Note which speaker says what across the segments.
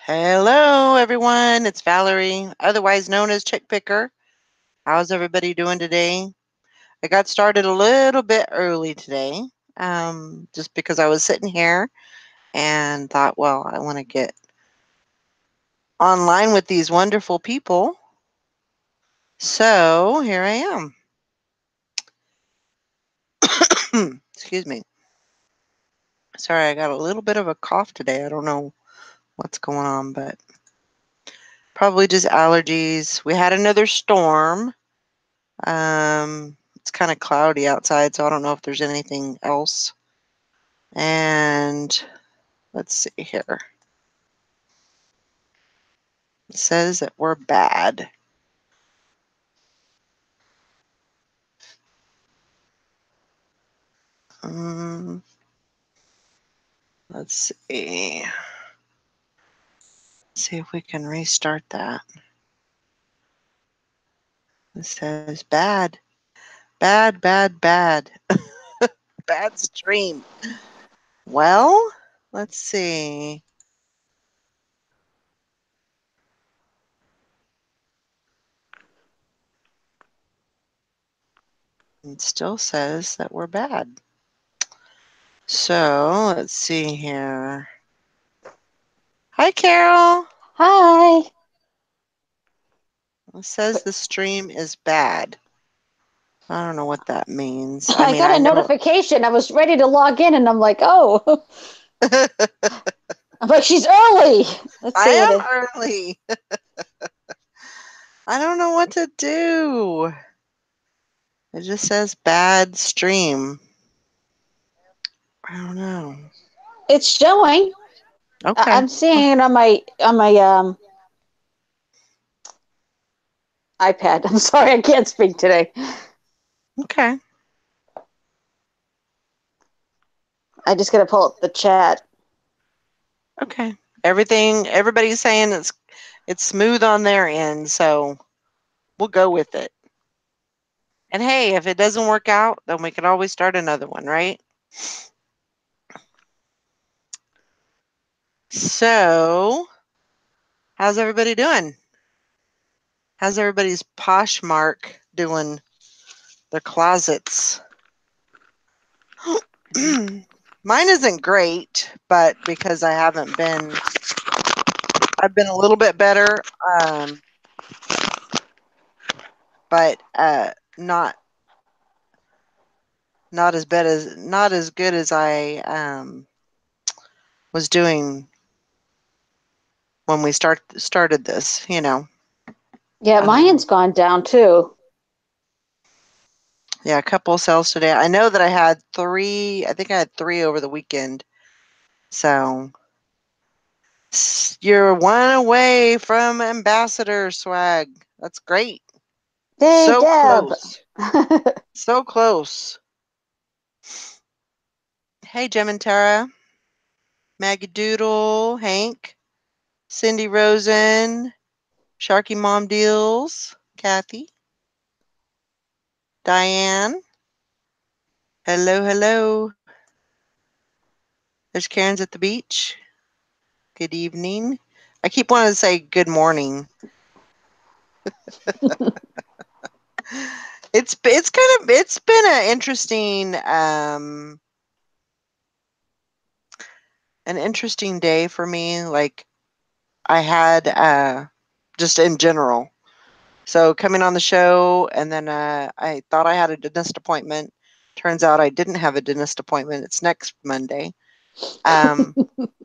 Speaker 1: Hello, everyone. It's Valerie, otherwise known as Chick Picker. How's everybody doing today? I got started a little bit early today, just because I was sitting here and thought, well, I want to get online with these wonderful people. So here I am. Excuse me. Sorry, I got a little bit of a cough today. I don't know what's going on, but probably just allergies. We had another storm. It's kind of cloudy outside, so I don't know if there's anything else. And let's see here. It says that we're bad. Um, let's see. See if we can restart that. It says bad. Bad, bad, bad. Bad stream. Well, let's see. It still says that we're bad. So let's see here. Hi, Carol.
Speaker 2: Hi.
Speaker 1: It says the stream is bad. I don't know what that means. I
Speaker 2: I
Speaker 1: mean,
Speaker 2: got
Speaker 1: I
Speaker 2: a
Speaker 1: know.
Speaker 2: notification. I was ready to log in and I'm like, oh, I'm like, she's early. Let's
Speaker 1: I
Speaker 2: see what
Speaker 1: am
Speaker 2: it
Speaker 1: early. I don't know what to do. It just says bad stream. I don't know.
Speaker 2: it's showing.
Speaker 1: Okay.
Speaker 2: I'm seeing it on my iPad. I'm sorry, I can't speak today.
Speaker 1: Okay.
Speaker 2: I just gotta pull up the chat.
Speaker 1: Okay. Everybody's saying it's smooth on their end, so we'll go with it. And hey, if it doesn't work out, then we can always start another one, right? So, how's everybody doing? How's everybody's Poshmark doing? Their closets. Mine isn't great, but because I've been a little bit better, but not as good as I was doing when we started this.
Speaker 2: Yeah, mine's
Speaker 1: Um,
Speaker 2: gone down too.
Speaker 1: yeah, a couple of sales today. I know that I had three. I think I had three over the weekend. So you're one away from ambassador swag. That's great.
Speaker 2: Hey,
Speaker 1: So
Speaker 2: Deb.
Speaker 1: close. So close. Hey, Jim and Tara, Maggie Doodle, Hank, Cindy Rosen, Sharky Mom Deals, Kathy, Diane. Hello, hello. There's Karen's at the beach. Good evening. I keep wanting to say good morning. It's been an interesting day for me. Like I had just in general. So coming on the show, and then I thought I had a dentist appointment. Turns out I didn't have a dentist appointment. It's next Monday. Um,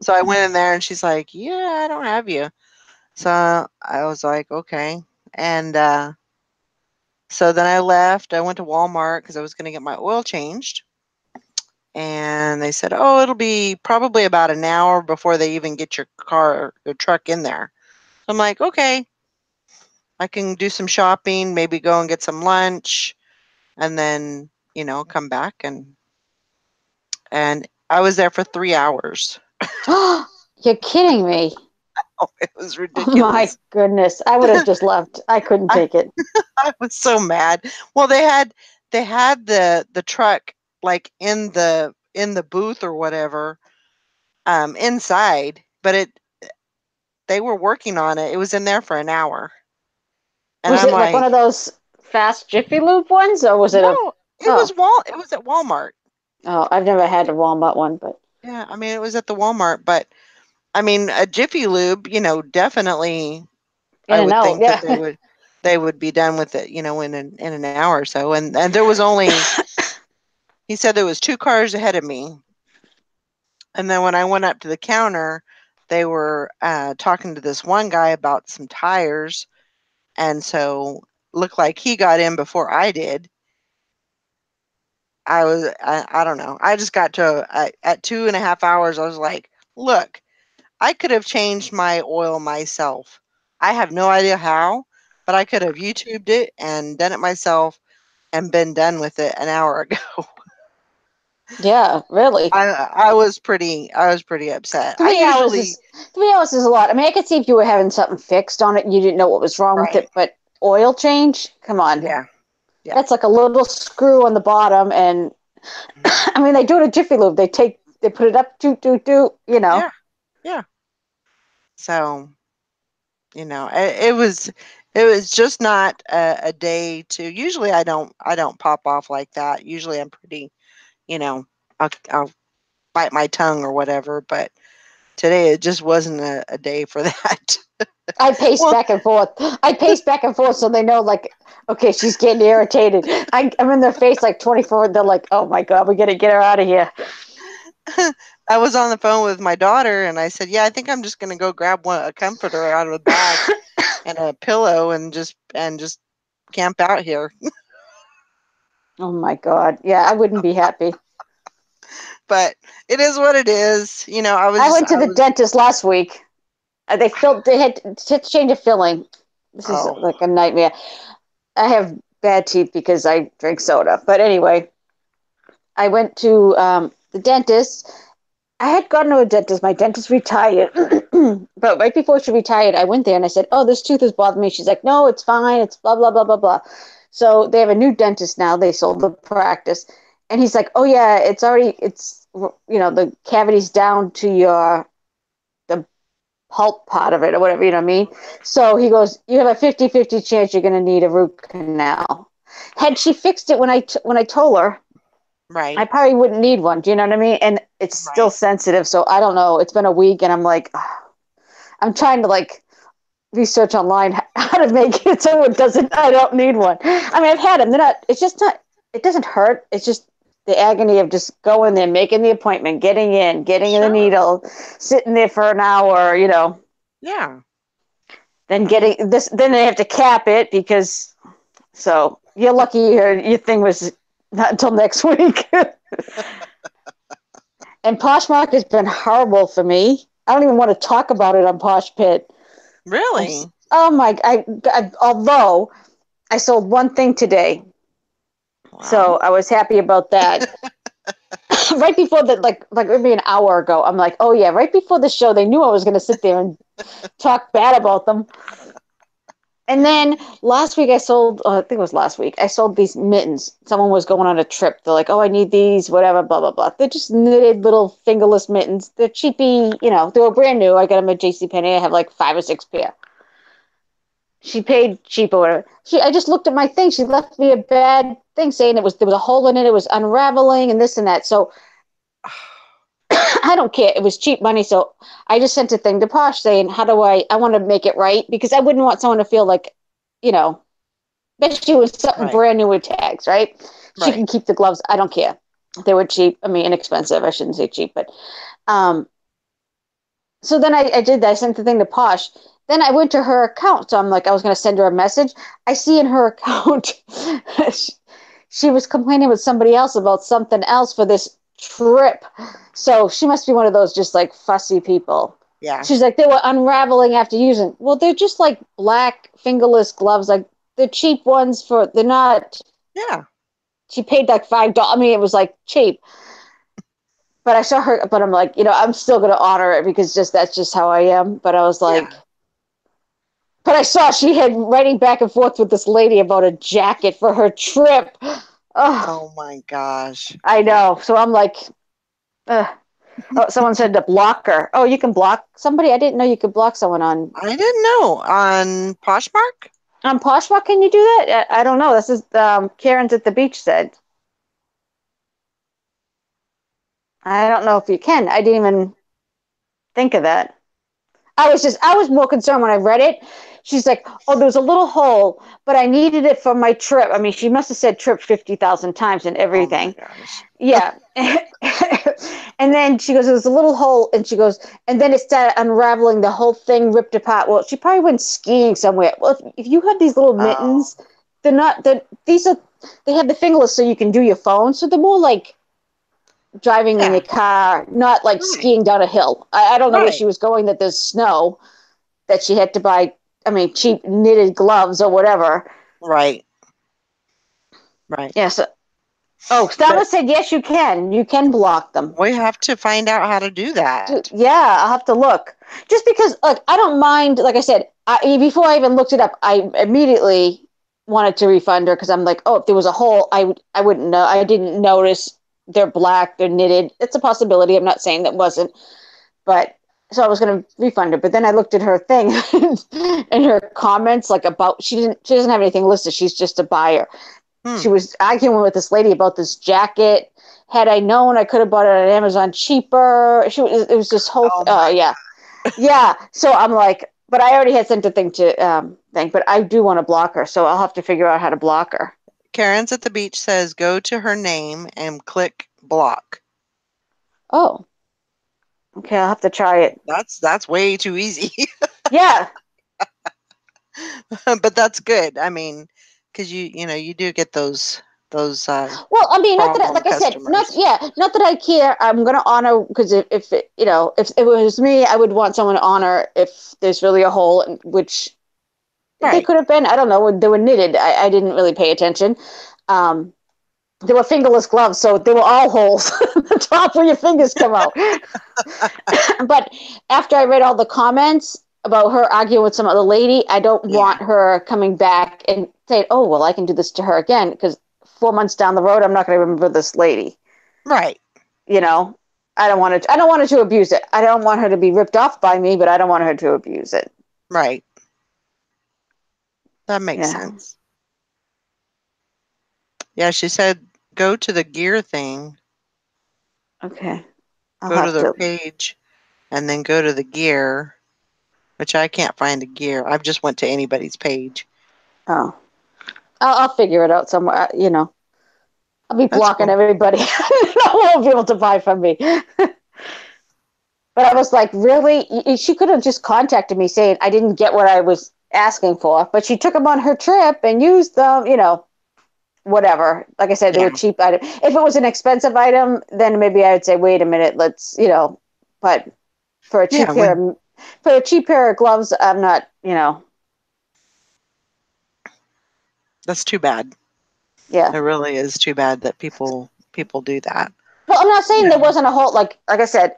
Speaker 1: so I went in there, and she's like, "Yeah, I don't have you." So I was like, "Okay." And so then I left. I went to Walmart because I was going to get my oil changed. And they said, "Oh, it'll be probably about an hour before they even get your truck in there." So I'm like, "Okay, I can do some shopping, maybe go and get some lunch, and then, come back." And I was there for 3 hours.
Speaker 2: You're kidding me.
Speaker 1: Oh, it was
Speaker 2: Oh my
Speaker 1: ridiculous.
Speaker 2: goodness. I would have just left. I couldn't
Speaker 1: I,
Speaker 2: take it.
Speaker 1: I was so mad. Well, they had the truck like in the booth or whatever, inside, but they were working on it. It was in there for an hour. And
Speaker 2: Was
Speaker 1: I'm
Speaker 2: it like one
Speaker 1: like,
Speaker 2: of those fast Jiffy Lube ones, or was it a?
Speaker 1: no,
Speaker 2: Oh,
Speaker 1: it was at Walmart.
Speaker 2: oh, I've never had a Walmart one, but
Speaker 1: Yeah, I mean, it was at the Walmart, but I mean, a Jiffy Lube, definitely
Speaker 2: in
Speaker 1: I
Speaker 2: and
Speaker 1: would
Speaker 2: out,
Speaker 1: think that
Speaker 2: yeah.
Speaker 1: they would be done with it, in an hour or so. And there was only he said there was two cars ahead of me. And then when I went up to the counter, they were talking to this one guy about some tires, and so looked like he got in before I did. I don't know. I just got to at 2.5 hours. I was like, look, I could have changed my oil myself. I have no idea how, but I could have YouTubed it and done it myself and been done with it an hour ago.
Speaker 2: Yeah, really.
Speaker 1: I was pretty upset. I
Speaker 2: 3 hours
Speaker 1: usually
Speaker 2: is 3 hours is a lot. I mean, I could see if you were having something fixed on it and you didn't know what was wrong with
Speaker 1: right.
Speaker 2: it, but oil change? Come on.
Speaker 1: Yeah. Yeah.
Speaker 2: That's like a little screw on the bottom, and I mean, they do it at Jiffy Lube. They put it up, doot, doot, doot,
Speaker 1: Yeah. Yeah. So, it was just not a day to usually I don't pop off like that. Usually I'm pretty, you know, I'll bite my tongue or whatever, but today it just wasn't a day for that.
Speaker 2: I pace
Speaker 1: Well,
Speaker 2: back and forth. I pace back and forth so they know, like, okay, she's getting irritated. I'm in their face like 24. They're like, oh my God, we got to get her out of here.
Speaker 1: I was on the phone with my daughter and I said, "Yeah, I think I'm just going to go grab a comforter out of the bag and a pillow and just camp out here."
Speaker 2: Oh my God. Yeah, I wouldn't be happy.
Speaker 1: But it is what it is. I was
Speaker 2: I
Speaker 1: just
Speaker 2: went to
Speaker 1: I
Speaker 2: the
Speaker 1: was
Speaker 2: dentist last week. They had to change a filling. This is
Speaker 1: oh,
Speaker 2: like a nightmare. I have bad teeth because I drink soda. But anyway, I went to the dentist. I had gone to a dentist. My dentist retired. But right before she retired, I went there and I said, oh, this tooth is bothering me. She's like, no, it's fine. It's blah, blah, blah, blah, blah. So they have a new dentist now. They sold the practice. And he's like, oh, yeah, the cavity's down to the pulp part of it or whatever, you know what I mean? So he goes, you have a 50-50 chance you're going to need a root canal. Had she fixed it when I told her, I
Speaker 1: right,
Speaker 2: probably wouldn't need one. Do you know what I mean? And it's still
Speaker 1: right.
Speaker 2: sensitive. So I don't know. It's been a week and I'm like, I'm trying to like research online how to make it so I don't need one. I mean, I've had them. It doesn't hurt. It's just the agony of just going there, making the appointment, getting in the
Speaker 1: Sure.
Speaker 2: needle, sitting there for an hour,
Speaker 1: Yeah.
Speaker 2: then
Speaker 1: I mean,
Speaker 2: then they have to cap it so you're lucky your thing was not until next week. And Poshmark has been horrible for me. I don't even want to talk about it on Posh Pit.
Speaker 1: really?
Speaker 2: Oh my! Although I sold one thing today, so
Speaker 1: Well,
Speaker 2: I was happy about that. Right before like maybe an hour ago, I'm like, oh yeah. Right before the show, they knew I was going to sit there and talk bad about them. And then last week I sold, I think it was last week, I sold these mittens. Someone was going on a trip. They're like, oh, I need these, whatever, blah, blah, blah. They're just knitted little fingerless mittens. They're cheapy, they were brand new. I got them at JCPenney. I have like 5 or 6 pair. She paid cheap or whatever. I just looked at my thing. She left me a bad thing saying there was a hole in it. It was unraveling and this and that. So I don't care. It was cheap money. So I just sent a thing to Posh saying, how do I want to make it right? Because I wouldn't want someone to feel like, you know, especially with something
Speaker 1: right,
Speaker 2: brand new with tags, right? She
Speaker 1: right.
Speaker 2: can keep the gloves. I don't care. They were cheap. I mean, inexpensive. I shouldn't say cheap, but um. So then I did that. I sent the thing to Posh. Then I went to her account. So I'm like, I was going to send her a message. I see in her account, she, she was complaining with somebody else about something else for this trip. So she must be one of those just like fussy people.
Speaker 1: Yeah,
Speaker 2: She's like, they were unraveling after using. Well, they're just like black fingerless gloves. Like the cheap ones they're not.
Speaker 1: yeah,
Speaker 2: She paid like $5. I mean, it was like cheap. But I saw her, but I'm like, I'm still going to honor it because that's just how I am. But I was like,
Speaker 1: yeah.
Speaker 2: but I saw she had writing back and forth with this lady about a jacket for her trip. Oh,
Speaker 1: Oh my gosh.
Speaker 2: I know. So I'm like, ugh. Oh, someone said to block her. Oh, you can block somebody? I didn't know you could block someone
Speaker 1: I didn't know. On Poshmark?
Speaker 2: on Poshmark. Can you do that? I don't know. This is Karen's at the beach said. I don't know if you can. I didn't even think of that. I was more concerned when I read it. She's like, oh, there's a little hole, but I needed it for my trip. I mean, she must have said trip 50,000 times and
Speaker 1: Oh my
Speaker 2: everything.
Speaker 1: gosh.
Speaker 2: Yeah. And then she goes, there's a little hole. And she goes, and then it started unraveling, the whole thing ripped apart. Well, she probably went skiing somewhere. Well, if you have these little
Speaker 1: Oh,
Speaker 2: mittens, these are, they have the fingerless so you can do your phone. So they're more like driving in your
Speaker 1: yeah.
Speaker 2: car, not like
Speaker 1: Right.
Speaker 2: skiing down a hill. I don't know where
Speaker 1: Right.
Speaker 2: she was going that there's snow, that she had to buy, I mean, cheap knitted gloves or whatever.
Speaker 1: Right. Right.
Speaker 2: Yes. Oh, Stella
Speaker 1: But
Speaker 2: said, yes, you can. You can block them.
Speaker 1: we have to find out how to do that.
Speaker 2: Yeah, I'll have to look. Just because, like, I don't mind. Like I said, before I even looked it up, I immediately wanted to refund her because I'm like, oh, if there was a hole, I wouldn't know. I didn't notice they're black, they're knitted. It's a possibility. I'm not saying that wasn't, but so I was going to refund her. But then I looked at her thing and her comments, like about she doesn't have anything listed. She's just a buyer.
Speaker 1: Hmm.
Speaker 2: She was arguing with this lady about this jacket. Had I known, I could have bought it on Amazon cheaper. It was this whole
Speaker 1: Oh my
Speaker 2: yeah, yeah. So I'm like, but I already had sent a thing to thing, but I do want to block her, so I'll have to figure out how to block her.
Speaker 1: Karen's at the beach says go to her name and click block.
Speaker 2: Oh, okay, I'll have to try it.
Speaker 1: That's way too easy.
Speaker 2: Yeah.
Speaker 1: But that's good. I mean, because you do get those
Speaker 2: Well, I mean, not that,
Speaker 1: problem
Speaker 2: like I said, not
Speaker 1: customers.
Speaker 2: yeah, not that I care. I'm gonna honor because if it, if it was me, I would want someone to honor if there's really a hole, which they
Speaker 1: Right.
Speaker 2: could have been. I don't know. They were knitted. I didn't really pay attention. Um, they were fingerless gloves, so they were all holes at the top where your fingers come out. But after I read all the comments about her arguing with some other lady, I don't
Speaker 1: Yeah.
Speaker 2: want her coming back and saying, "Oh, well, I can do this to her again," because 4 months down the road, I'm not going to remember this lady.
Speaker 1: Right.
Speaker 2: You know, I don't want to. I don't want her to abuse it. I don't want her to be ripped off by me, but I don't want her to abuse it.
Speaker 1: Right. That makes
Speaker 2: Yeah.
Speaker 1: sense. Yeah, she said go to the gear thing,
Speaker 2: Okay. I'll
Speaker 1: go to
Speaker 2: have
Speaker 1: the
Speaker 2: to.
Speaker 1: page, and then go to the gear, which I can't find a gear. I've just went to anybody's page.
Speaker 2: Oh, I'll figure it out somewhere. I'll be
Speaker 1: That's
Speaker 2: blocking
Speaker 1: cool.
Speaker 2: everybody. No one will be able to buy from me. But I was like, really? She could have just contacted me saying I didn't get what I was asking for, but she took them on her trip and used them, whatever. Like I said, they were
Speaker 1: Yeah.
Speaker 2: cheap items. If it was an expensive item, then maybe I would say, wait a minute, but for a
Speaker 1: Yeah,
Speaker 2: cheap pair of gloves, I'm not.
Speaker 1: that's too bad.
Speaker 2: Yeah.
Speaker 1: It really is too bad that people do that.
Speaker 2: Well, I'm not saying there
Speaker 1: Yeah.
Speaker 2: wasn't a whole like I said,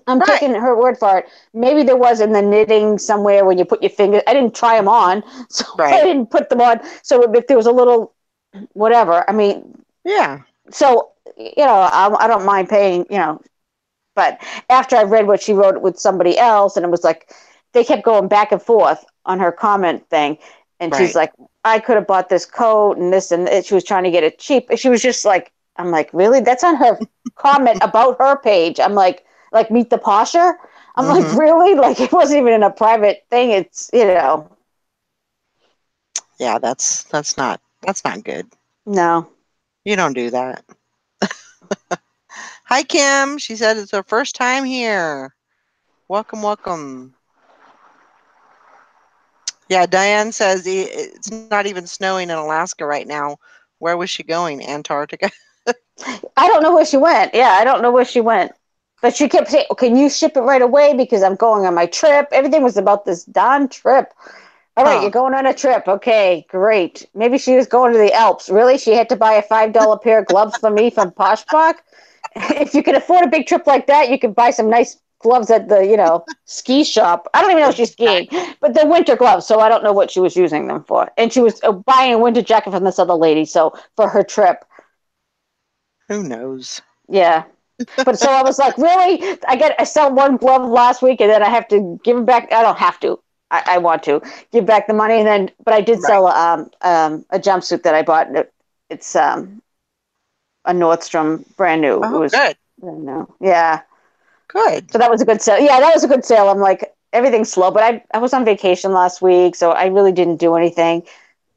Speaker 2: I'm
Speaker 1: Right.
Speaker 2: taking her word for it. Maybe there was in the knitting somewhere when you put your fingers. I didn't try them on, so I
Speaker 1: Right.
Speaker 2: didn't put them on. So if there was a little whatever, I mean,
Speaker 1: Yeah.
Speaker 2: so I don't mind paying, but after I read what she wrote with somebody else, and it was like they kept going back and forth on her comment thing, and she's
Speaker 1: Right.
Speaker 2: like, I could have bought this coat and this and she was trying to get it cheap. She was just like, I'm like, really? That's on her comment about her page. I'm like meet the posher. I'm like,
Speaker 1: Mhm.
Speaker 2: really? Like it wasn't even in a private thing. It's.
Speaker 1: Yeah, that's not good.
Speaker 2: No.
Speaker 1: You don't do that. Hi, Kim. She said it's her first time here. Welcome, welcome. Yeah, Diane says it's not even snowing in Alaska right now. Where was she going? Antarctica?
Speaker 2: I don't know where she went. Yeah, I don't know where she went. But she kept saying, oh, can you ship it right away because I'm going on my trip? Everything was about this darn trip. All right, you're
Speaker 1: Huh.
Speaker 2: going on a trip. Okay, great. Maybe she was going to the Alps. Really? She had to buy a $5 pair of gloves for me from Poshmark? If you can afford a big trip like that, you can buy some nice gloves at the, ski shop. I don't even know if she's skiing,
Speaker 1: Exactly.
Speaker 2: but they're winter gloves, so I don't know what she was using them for. And she was buying a winter jacket from this other lady, so for her trip.
Speaker 1: Who knows?
Speaker 2: Yeah. But so I was like, really? I sell one glove last week, and then I have to give them back. I don't have to. I want to give back the money, and then, but I did
Speaker 1: Right.
Speaker 2: sell a jumpsuit that I bought. It's a Nordstrom, brand new. It
Speaker 1: Oh,
Speaker 2: was
Speaker 1: good.
Speaker 2: brand new. Yeah.
Speaker 1: Good.
Speaker 2: So that was a good sale. Yeah, that was a good sale. I'm like, everything's slow, but I was on vacation last week, so I really didn't do anything.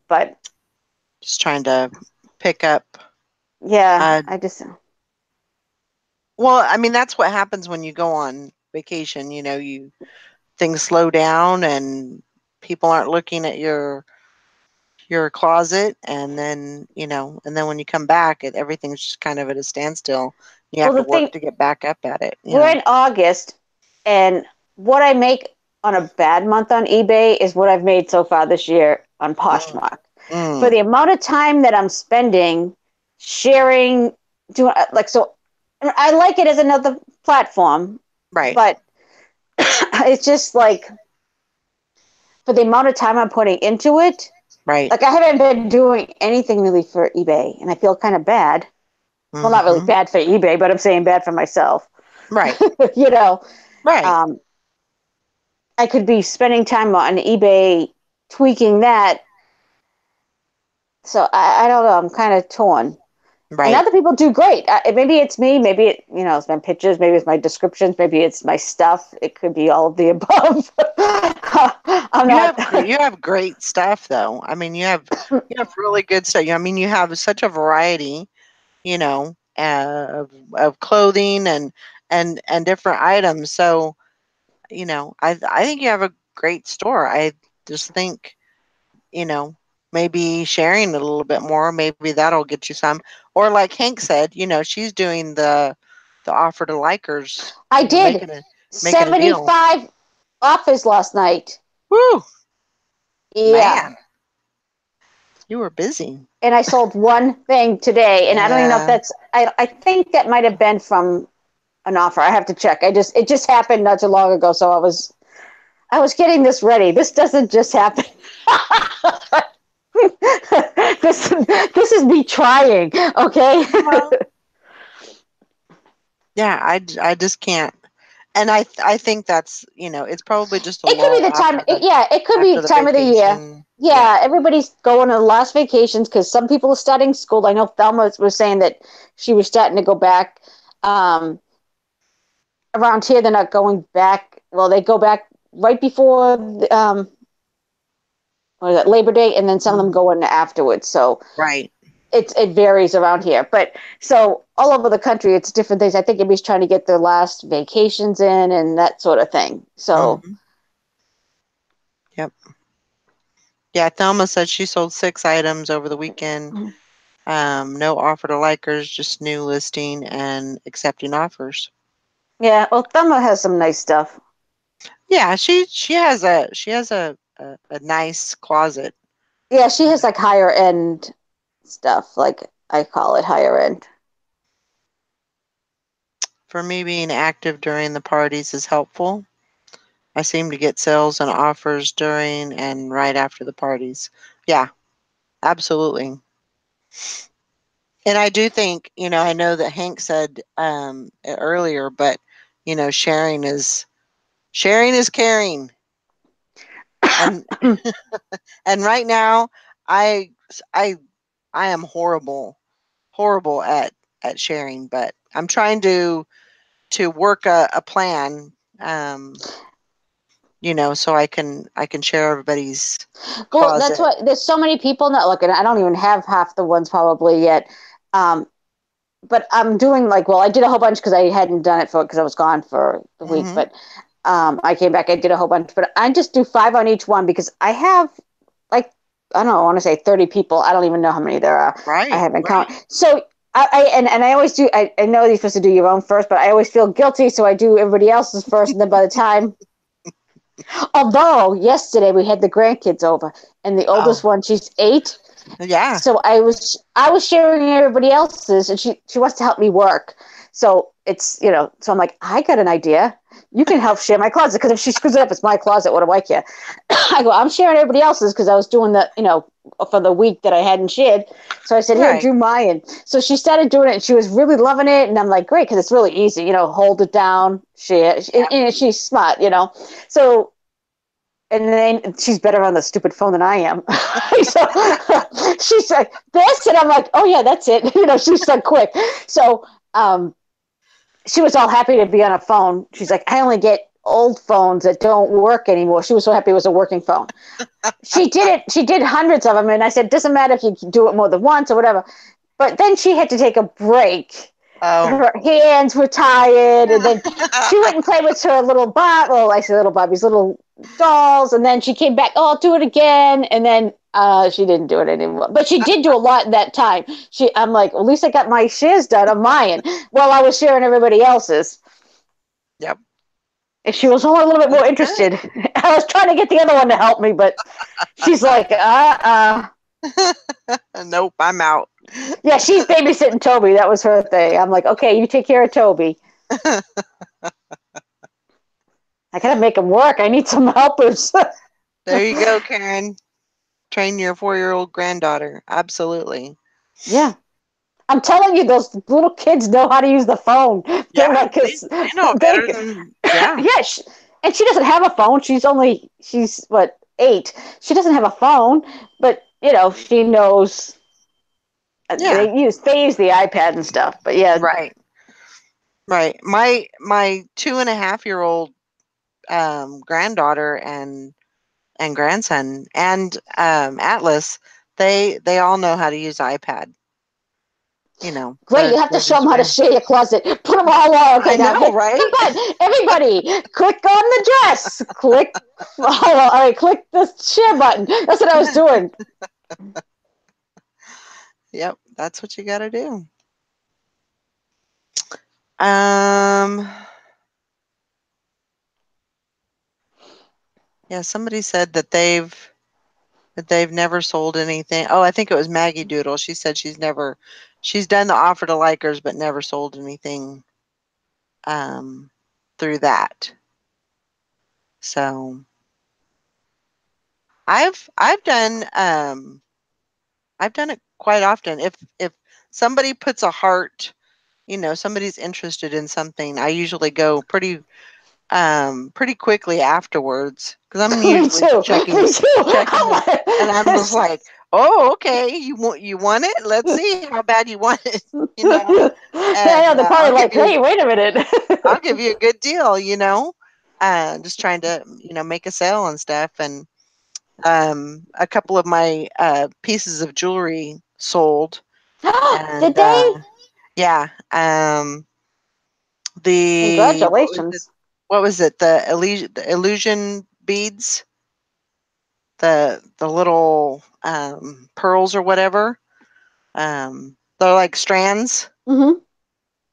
Speaker 2: But
Speaker 1: Just trying to pick up.
Speaker 2: yeah,
Speaker 1: Uh,
Speaker 2: I just
Speaker 1: well, I mean, that's what happens when you go on vacation. Things slow down and people aren't looking at your closet, and then when you come back, everything's just kind of at a standstill. You
Speaker 2: well
Speaker 1: have to
Speaker 2: the
Speaker 1: work
Speaker 2: thing,
Speaker 1: to get back up at it.
Speaker 2: we're in August, and what I make on a bad month on eBay is what I've made so far this year on
Speaker 1: Mm,
Speaker 2: Poshmark. For
Speaker 1: mm,
Speaker 2: the amount of time that I'm spending sharing, doing like so, I like it as another platform,
Speaker 1: right,
Speaker 2: but it's just like for the amount of time I'm putting into it.
Speaker 1: right.
Speaker 2: Like I haven't been doing anything really for eBay, and I feel kind of bad. Well, not really
Speaker 1: Hmm.
Speaker 2: bad for eBay, but I'm saying bad for myself.
Speaker 1: Right,
Speaker 2: you know,
Speaker 1: right.
Speaker 2: um, I could be spending time on eBay tweaking that. So I don't know. I'm kind of torn. And
Speaker 1: Right.
Speaker 2: other people do great. Maybe it's me. Maybe it's my pictures. Maybe it's my descriptions. Maybe it's my stuff. It could be all of the above. I'm
Speaker 1: You
Speaker 2: not.
Speaker 1: have you have great stuff though. I mean, you have really good stuff. I mean, you have such a variety, of clothing and different items. So, I think you have a great store. I just think, you know, maybe sharing a little bit more, maybe that'll get you some. Or like Hank said, she's doing the offer to likers,
Speaker 2: I did
Speaker 1: making a deal.
Speaker 2: 75 offers last night.
Speaker 1: Woo,
Speaker 2: Yeah,
Speaker 1: man, you were busy.
Speaker 2: and I sold one thing today, and I don't even know if
Speaker 1: Yeah.
Speaker 2: that's. I think that might have been from an offer. I have to check. It just happened not too long ago, so I was getting this ready. This doesn't just happen. this is me trying. Okay.
Speaker 1: Well, yeah, I just can't. And I think that's, it's probably just a
Speaker 2: It could be
Speaker 1: lull
Speaker 2: the time.
Speaker 1: after the
Speaker 2: Yeah, it could be
Speaker 1: after the
Speaker 2: time of the year.
Speaker 1: vacation. Yeah.
Speaker 2: Yeah, everybody's going on last vacations because some people are starting school. I know Thelma was saying that she was starting to go back. Um, Around here, they're not going back. Well, they go back right before what is that, Labor Day, and then some of them
Speaker 1: Mhm.
Speaker 2: go in afterwards. So
Speaker 1: Right.
Speaker 2: it varies around here. But so all over the country, it's different things. I think everybody's trying to get their last vacations in and that sort of thing. So
Speaker 1: Hmm. Yep. Yeah, Thelma said she sold 6 items over the weekend. No offer to likers, just new listing and accepting offers.
Speaker 2: yeah, well, Thelma has some nice stuff.
Speaker 1: Yeah, she has a nice closet.
Speaker 2: Yeah, she has like higher end stuff. Like I call it higher end.
Speaker 1: For me, being active during the parties is helpful. I seem to get sales and offers during and right after the parties. Yeah, absolutely. And I do think, I know that Hank said earlier, but sharing is caring. And and right now, I I I am horrible at sharing, but I'm trying to work a plan, so I can share everybody's
Speaker 2: Well, that's
Speaker 1: closet.
Speaker 2: what there's so many people not looking. I don't even have half the ones probably yet. Um, but I'm doing like, well, I did a whole bunch because I hadn't done it because I was gone for the week.
Speaker 1: Mhm.
Speaker 2: But I came back, I did a whole bunch, but I just do 5 on each one because I have like, I don't know, I want to say 30 people. I don't even know how many there are. I
Speaker 1: Right,
Speaker 2: haven't
Speaker 1: right.
Speaker 2: counted. So and I always do. I know you're supposed to do your own first, but I always feel guilty, so I do everybody else's first, and then by the time. Although yesterday we had the grandkids over, and the oldest
Speaker 1: Oh,
Speaker 2: one, she's 8,
Speaker 1: yeah.
Speaker 2: so I was sharing everybody else's, and she wants to help me work. So it's so I'm like, I got an idea. you can help share my closet, because if she screws it up, it's my closet. What do I care? I go, I'm sharing everybody else's, because I was doing the, for the week that I hadn't shared. So I said, here,
Speaker 1: Right.
Speaker 2: do mine. So she started doing it, and she was really loving it. And I'm like, great, because it's really easy, hold it down, share. And she's smart, So, and then she's better on the stupid phone than I am. So she's like, this, and I'm like, oh yeah, that's it. She's so quick. So, she was all happy to be on a phone. She's like, I only get old phones that don't work anymore. She was so happy it was a working phone. She did it. She did hundreds of them. And I said, it doesn't matter if you do it more than once or whatever. But then she had to take a break.
Speaker 1: Oh.
Speaker 2: Her hands were tired. And then she went and played with her little Well, I say little Bobby's little dolls. And then she came back, oh, I'll do it again. And then she didn't do it anymore. But she did do a lot in that time. I'm like, at least I got my shares done of mine while I was sharing everybody else's.
Speaker 1: Yep.
Speaker 2: If she was only a little bit more
Speaker 1: That's
Speaker 2: interested. I was trying to get the other one to help me, but she's like,
Speaker 1: Nope, I'm out.
Speaker 2: Yeah, she's babysitting Toby. That was her thing. I'm like, okay, you take care of Toby. I gotta make him work. I need some helpers.
Speaker 1: There you go, Karen. Train your 4-year-old granddaughter. Absolutely.
Speaker 2: Yeah. I'm telling you, those little kids know how to use the phone.
Speaker 1: Yeah,
Speaker 2: Like,
Speaker 1: they know better than, yeah.
Speaker 2: Yeah, and she doesn't have a phone. She's what, 8. She doesn't have a phone, but she knows.
Speaker 1: Yeah.
Speaker 2: They use the iPad and stuff. But yeah,
Speaker 1: Right. Right. My 2.5-year-old granddaughter and grandson and Atlas, they all know how to use iPad.
Speaker 2: Great, you have to
Speaker 1: They're
Speaker 2: show
Speaker 1: just
Speaker 2: them how to
Speaker 1: very.
Speaker 2: share your closet. Put them all on. Okay,
Speaker 1: I
Speaker 2: now
Speaker 1: know,
Speaker 2: hit
Speaker 1: right?
Speaker 2: the button. Everybody, click on the dress. Click follow. All right, click the share button. That's what I was doing.
Speaker 1: Yep, that's what you got to do. Um, yeah, somebody said that they've never sold anything. Oh, I think it was Maggie Doodle. She said she's done the offer to likers, but never sold anything um, through that. So I've done I've done it quite often. If somebody puts a heart, somebody's interested in something, I usually go pretty quickly afterwards because I'm
Speaker 2: Me
Speaker 1: usually
Speaker 2: too.
Speaker 1: checking
Speaker 2: Me too.
Speaker 1: checking the, and I'm just like, oh, okay, you want it? Let's see how bad you want it,
Speaker 2: Yeah,
Speaker 1: and
Speaker 2: they're probably like, hey, wait a minute.
Speaker 1: I'll give you a good deal. Just trying to make a sale and stuff, and a couple of my pieces of jewelry sold,
Speaker 2: Did
Speaker 1: and
Speaker 2: they?
Speaker 1: yeah, the
Speaker 2: Congratulations.
Speaker 1: what was it the illusion beads, the little pearls or whatever, they're like strands.
Speaker 2: Mm-hmm.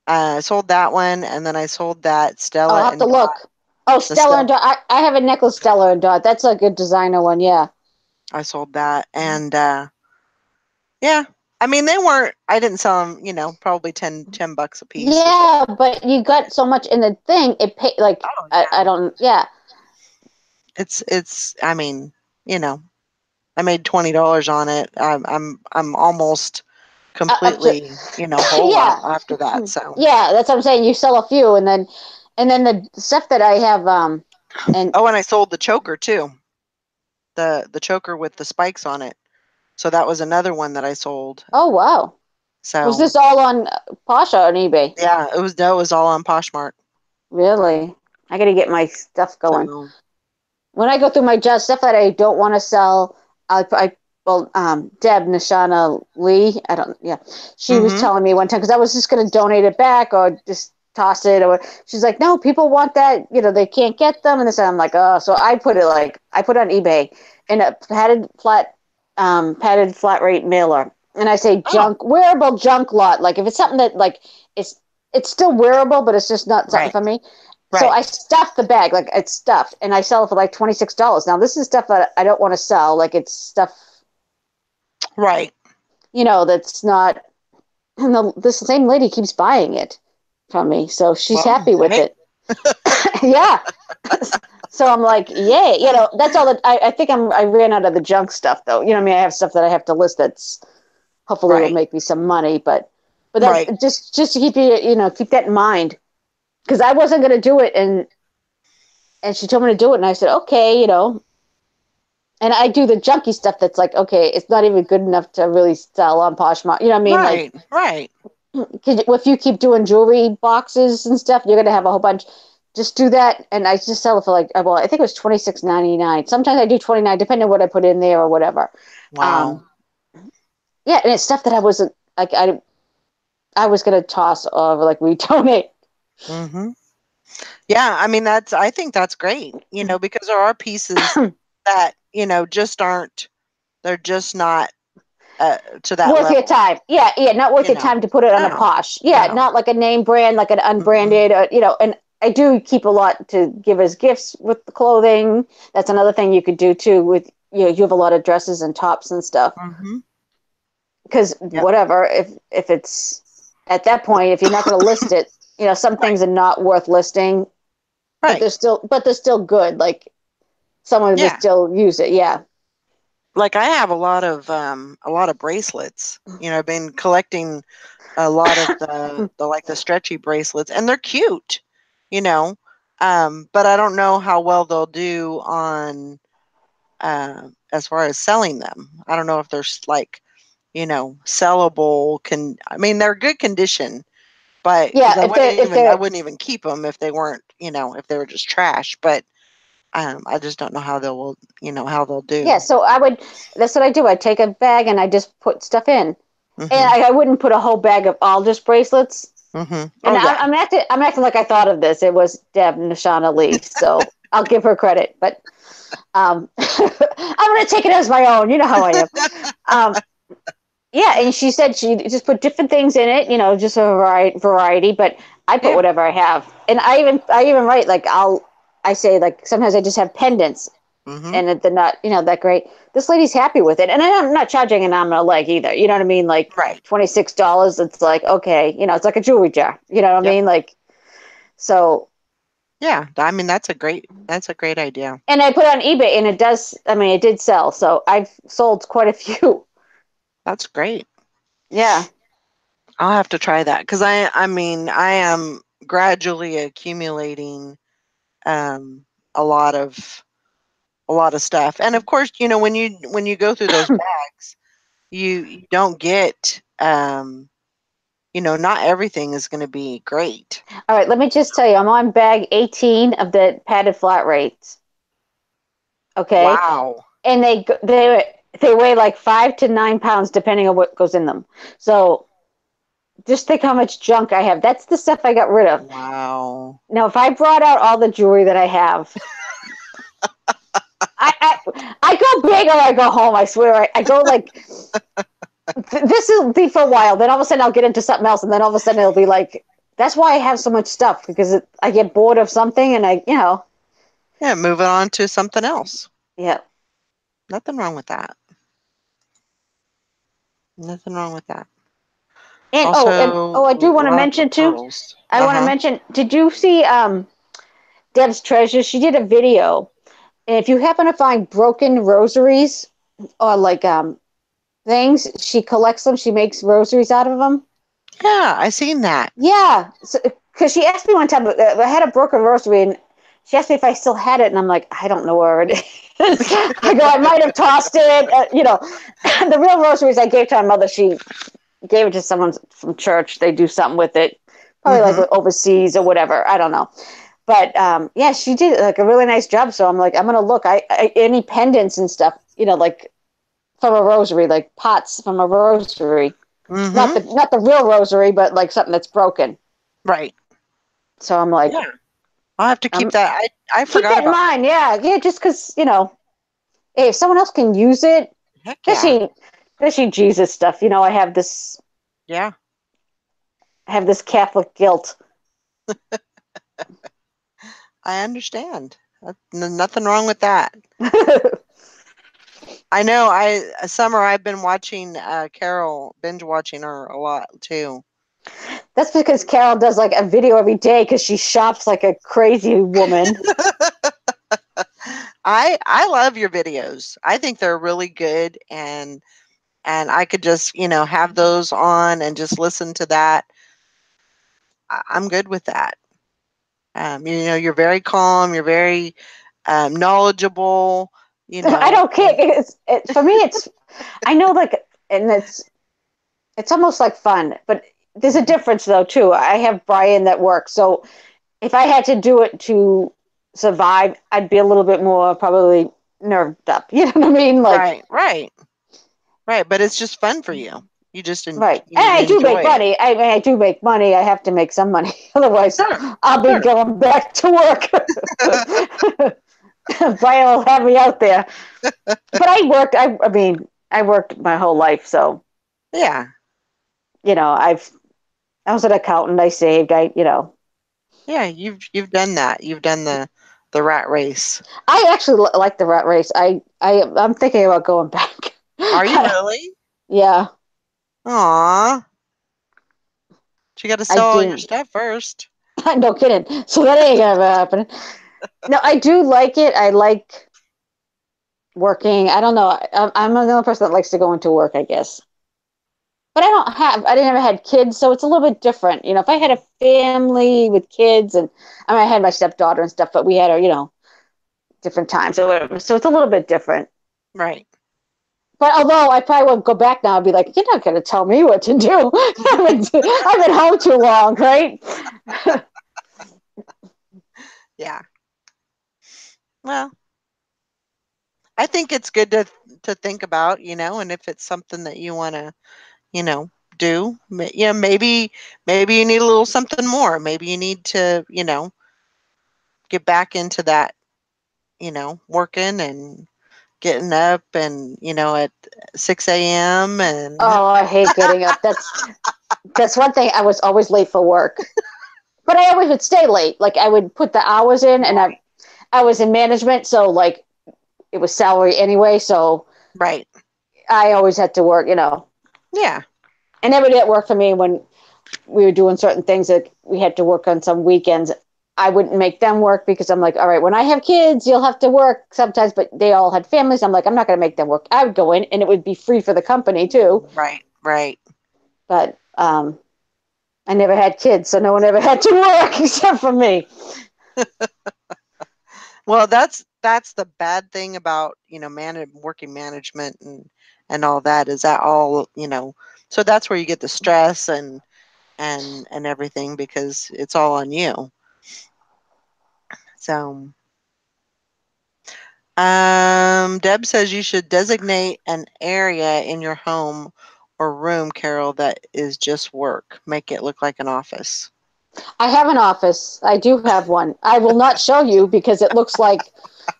Speaker 1: I sold that one, and then I sold that
Speaker 2: I'll
Speaker 1: Stella
Speaker 2: have to
Speaker 1: and Dot.
Speaker 2: look. Oh,
Speaker 1: The
Speaker 2: Stellar and
Speaker 1: Stella,
Speaker 2: Dot. I have a necklace, Stellar and Dot. That's a good designer one. Yeah.
Speaker 1: I sold that, and yeah, I mean they weren't. I didn't sell them. Probably 10 bucks a piece or something.
Speaker 2: Yeah, but you got so much in the thing. It pay like
Speaker 1: Oh
Speaker 2: I
Speaker 1: yeah,
Speaker 2: don't. Yeah.
Speaker 1: it's. I mean, you know, I made $20 on it. I'm almost
Speaker 2: Up to
Speaker 1: completely whole
Speaker 2: yeah.
Speaker 1: out after that. So
Speaker 2: Yeah, that's what I'm saying. You sell a few, and then the stuff that I have. And
Speaker 1: oh, and I sold the choker too. The choker with the spikes on it. So that was another one that I sold.
Speaker 2: oh wow, was
Speaker 1: So
Speaker 2: this all on Pasha on eBay?
Speaker 1: yeah, it was all on Poshmark.
Speaker 2: Really? I got to get my stuff going.
Speaker 1: So
Speaker 2: When I go through my stuff that I don't want to sell, well, Deb Nishana Lee, I don't, yeah, she was
Speaker 1: mhm.
Speaker 2: telling me one time because I was just going to donate it back or just toss it, or she's like, no, people want that, they can't get them, and this, and I'm like, oh, so I put it on eBay in a padded flat rate mailer, and I say
Speaker 1: Oh,
Speaker 2: wearable junk lot, like if it's something that like it's still wearable, but it's just not something
Speaker 1: right.
Speaker 2: for me. So
Speaker 1: Right.
Speaker 2: I stuff the bag, like it's stuffed, and I sell it for like $26. Now this is stuff that I don't want to sell, like it's stuff,
Speaker 1: Right.
Speaker 2: that's not. And this same lady keeps buying it from me, so she's
Speaker 1: Well,
Speaker 2: happy with
Speaker 1: hey,
Speaker 2: it. Yeah. So I'm like, yay. That's all that I think I ran out of the junk stuff though. I mean, I have stuff that I have to list that's hopefully will
Speaker 1: Right.
Speaker 2: make me some money, but that's
Speaker 1: Right.
Speaker 2: just to keep keep that in mind. Because I wasn't gonna do it and she told me to do it and I said, okay, and I do the junky stuff that's like, okay, it's not even good enough to really sell on Poshmark. You know what I mean? Like,
Speaker 1: Right. Right.
Speaker 2: if you keep doing jewelry boxes and stuff, you're gonna have a whole bunch. Just do that, and I just sell it for like, well, I think it was $26.99. Sometimes I do 29, depending on what I put in there or whatever.
Speaker 1: Wow.
Speaker 2: Um, yeah, and it's stuff that I wasn't like I was gonna toss or like redonate.
Speaker 1: Mm-hmm. Yeah, I mean I think that's great, because there are pieces that, just aren't they're just not to that
Speaker 2: Worth your
Speaker 1: level,
Speaker 2: time. Yeah, yeah, not worth
Speaker 1: you
Speaker 2: your
Speaker 1: know.
Speaker 2: time to put it on a
Speaker 1: No.
Speaker 2: Posh. Yeah,
Speaker 1: No.
Speaker 2: not like a name brand, like an
Speaker 1: Mm-mm.
Speaker 2: unbranded, and I do keep a lot to give as gifts with the clothing. That's another thing you could do too with you have a lot of dresses and tops and stuff.
Speaker 1: Mm-hmm.
Speaker 2: Because
Speaker 1: Yep.
Speaker 2: whatever, if it's at that point, if you're not going to list it, some
Speaker 1: Right.
Speaker 2: things are not worth listing, but
Speaker 1: Right.
Speaker 2: they're still good. Like someone would
Speaker 1: Yeah.
Speaker 2: still use it. Yeah.
Speaker 1: Like I have a lot of bracelets. I've been collecting a lot of the like the stretchy bracelets, and they're cute, you know. But I don't know how well they'll do on as far as selling them. I don't know if they're like, sellable. I mean, they're good condition, but because
Speaker 2: Yeah, if
Speaker 1: I
Speaker 2: they're
Speaker 1: wouldn't even keep them if they weren't, if they were just trash. But I just don't know how how they'll
Speaker 2: yeah,
Speaker 1: do.
Speaker 2: so that's what I do. I take a bag and I just put stuff in. And
Speaker 1: Mm-hmm.
Speaker 2: I wouldn't put a whole bag of all just bracelets.
Speaker 1: Mm-hmm.
Speaker 2: And
Speaker 1: Oh yeah.
Speaker 2: I'm acting like I thought of this. It was Deb Nashana Lee, so I'll give her credit. But I'm going to take it as my own. You know how I am. Um, yeah, and she said she just put different things in it, just a variety. But I put
Speaker 1: Yeah.
Speaker 2: whatever I have, and I even write like I say like sometimes I just have pendants,
Speaker 1: Mm-hmm.
Speaker 2: and they're not that great. This lady's happy with it, and I'm not charging an arm and a leg either. You know what I mean? Like
Speaker 1: Right.
Speaker 2: $26. It's like okay, it's like a jewelry jar. You know what I
Speaker 1: Yep.
Speaker 2: mean? Like so.
Speaker 1: Yeah. I mean, that's a great idea.
Speaker 2: And I put it on eBay, and it does. I mean, it did sell, so I've sold quite a few.
Speaker 1: That's great.
Speaker 2: Yeah.
Speaker 1: I'll have to try that because I mean, I am gradually accumulating um, a lot of a lot of stuff, and of course, when you go through those bags, you don't get not everything is going to be great.
Speaker 2: All right, let me just tell you, I'm on bag 18 of the padded flat rates. Okay,
Speaker 1: Wow.
Speaker 2: and they weigh like 5 to 9 pounds depending on what goes in them. So just think how much junk I have. That's the stuff I got rid of.
Speaker 1: Wow.
Speaker 2: Now, if I brought out all the jewelry that I have, I go big or I go home. I swear, I go like this will be for a while. Then all of a sudden I'll get into something else, and then all of a sudden it'll be like that's why I have so much stuff because I get bored of something, and
Speaker 1: Yeah, moving on to something else.
Speaker 2: yeah.
Speaker 1: Nothing wrong with that. Nothing wrong with that.
Speaker 2: And
Speaker 1: Also,
Speaker 2: I do want to
Speaker 1: lots
Speaker 2: mention
Speaker 1: of
Speaker 2: too.
Speaker 1: pearls.
Speaker 2: I want to
Speaker 1: Uh-huh.
Speaker 2: mention. Did you see Deb's Treasure? She did a video, and if you happen to find broken rosaries or like things, she collects them. She makes rosaries out of them.
Speaker 1: Yeah, I seen that.
Speaker 2: Yeah, because she asked me one time, I had a broken rosary, and she asked me if I still had it, and I'm like, I don't know where it is. I go, I might have tossed it. The real rosaries I gave to my mother, she gave it to someone from church. They do something with it, probably like
Speaker 1: Mm-hmm.
Speaker 2: with overseas or whatever. I don't know. But yeah, she did like a really nice job. So I'm like, I'm gonna look. Any pendants and stuff, like from a rosary, like pots from a rosary. Not
Speaker 1: Mm-hmm.
Speaker 2: the real rosary, but like something that's broken.
Speaker 1: Right.
Speaker 2: So I'm like,
Speaker 1: Yeah. I'll have to keep
Speaker 2: um,
Speaker 1: that. I
Speaker 2: keep
Speaker 1: forgot
Speaker 2: that in
Speaker 1: about
Speaker 2: mind. Yeah, yeah. Just because hey, if someone else can use it,
Speaker 1: that. Heck yeah.
Speaker 2: especially Jesus stuff.
Speaker 1: Yeah.
Speaker 2: I have this Catholic guilt.
Speaker 1: I understand. Nothing wrong with that. I know Summer I've been watching Carol, binge watching her a lot too.
Speaker 2: That's because Carol does like a video every day because she shops like a crazy woman.
Speaker 1: I love your videos. I think they're really good, and I could just, have those on and just listen to that. I'm good with that. You're very calm, you're very knowledgeable,
Speaker 2: I don't care.
Speaker 1: and
Speaker 2: For me. It's I know like, and it's almost like fun, but there's a difference though too. I have Brian that works, so if I had to do it to survive, I'd be a little bit more probably nerved up. You know what I mean? Like,
Speaker 1: right, right, right. But it's just fun for you. You just
Speaker 2: right. And
Speaker 1: you
Speaker 2: I do make
Speaker 1: enjoy it.
Speaker 2: money. I mean, I do make money. I have to make some money. Otherwise,
Speaker 1: Sure,
Speaker 2: I'll be
Speaker 1: sure.
Speaker 2: going back to work. Brian will have me out there. But I mean, I worked my whole life. So,
Speaker 1: Yeah,
Speaker 2: I was an accountant. I saved.
Speaker 1: yeah. You've done that. You've done the rat race.
Speaker 2: I actually like the rat race. I'm thinking about going back.
Speaker 1: Are you really?
Speaker 2: Yeah,
Speaker 1: Aw. But you got to
Speaker 2: I
Speaker 1: sell all your
Speaker 2: do.
Speaker 1: stuff first.
Speaker 2: No kidding. So that ain't gonna happen. No, I do like it. I like working. I don't know. I'm another person that likes to go into work, I guess. But I didn't ever had kids, so it's a little bit different. If I had a family with kids, and I mean, I had my stepdaughter and stuff, but we had her, different times or whatever. So it's a little bit different.
Speaker 1: Right.
Speaker 2: But although I probably wouldn't go back now, I'd be like, you're not going to tell me what to do. I've been home too long, right?
Speaker 1: Yeah. Well, I think it's good to think about, and if it's something that you want to, you know, do, maybe you need a little something more. Maybe you need to, get back into that, working and getting up and, at 6 a.m. and
Speaker 2: Oh, I hate getting up. That's one thing. I was always late for work, but I always would stay late. Like I would put the hours in, and I was in management, so like it was salary anyway. So
Speaker 1: right.
Speaker 2: I always had to work,
Speaker 1: Yeah.
Speaker 2: and every day it worked for me when we were doing certain things that we had to work on some weekends. I wouldn't make them work because I'm like, all right, when I have kids, you'll have to work sometimes, but they all had families. I'm like, I'm not going to make them work. I would go in and it would be free for the company too.
Speaker 1: Right. Right.
Speaker 2: But I never had kids, so no one ever had to work except for me.
Speaker 1: Well, that's the bad thing about, working management and all that is that all, so that's where you get the stress and everything because it's all on you. So, Deb says you should designate an area in your home or room, Carol, that is just work. Make it look like an office.
Speaker 2: I have an office. I do have one. I will not show you because it looks like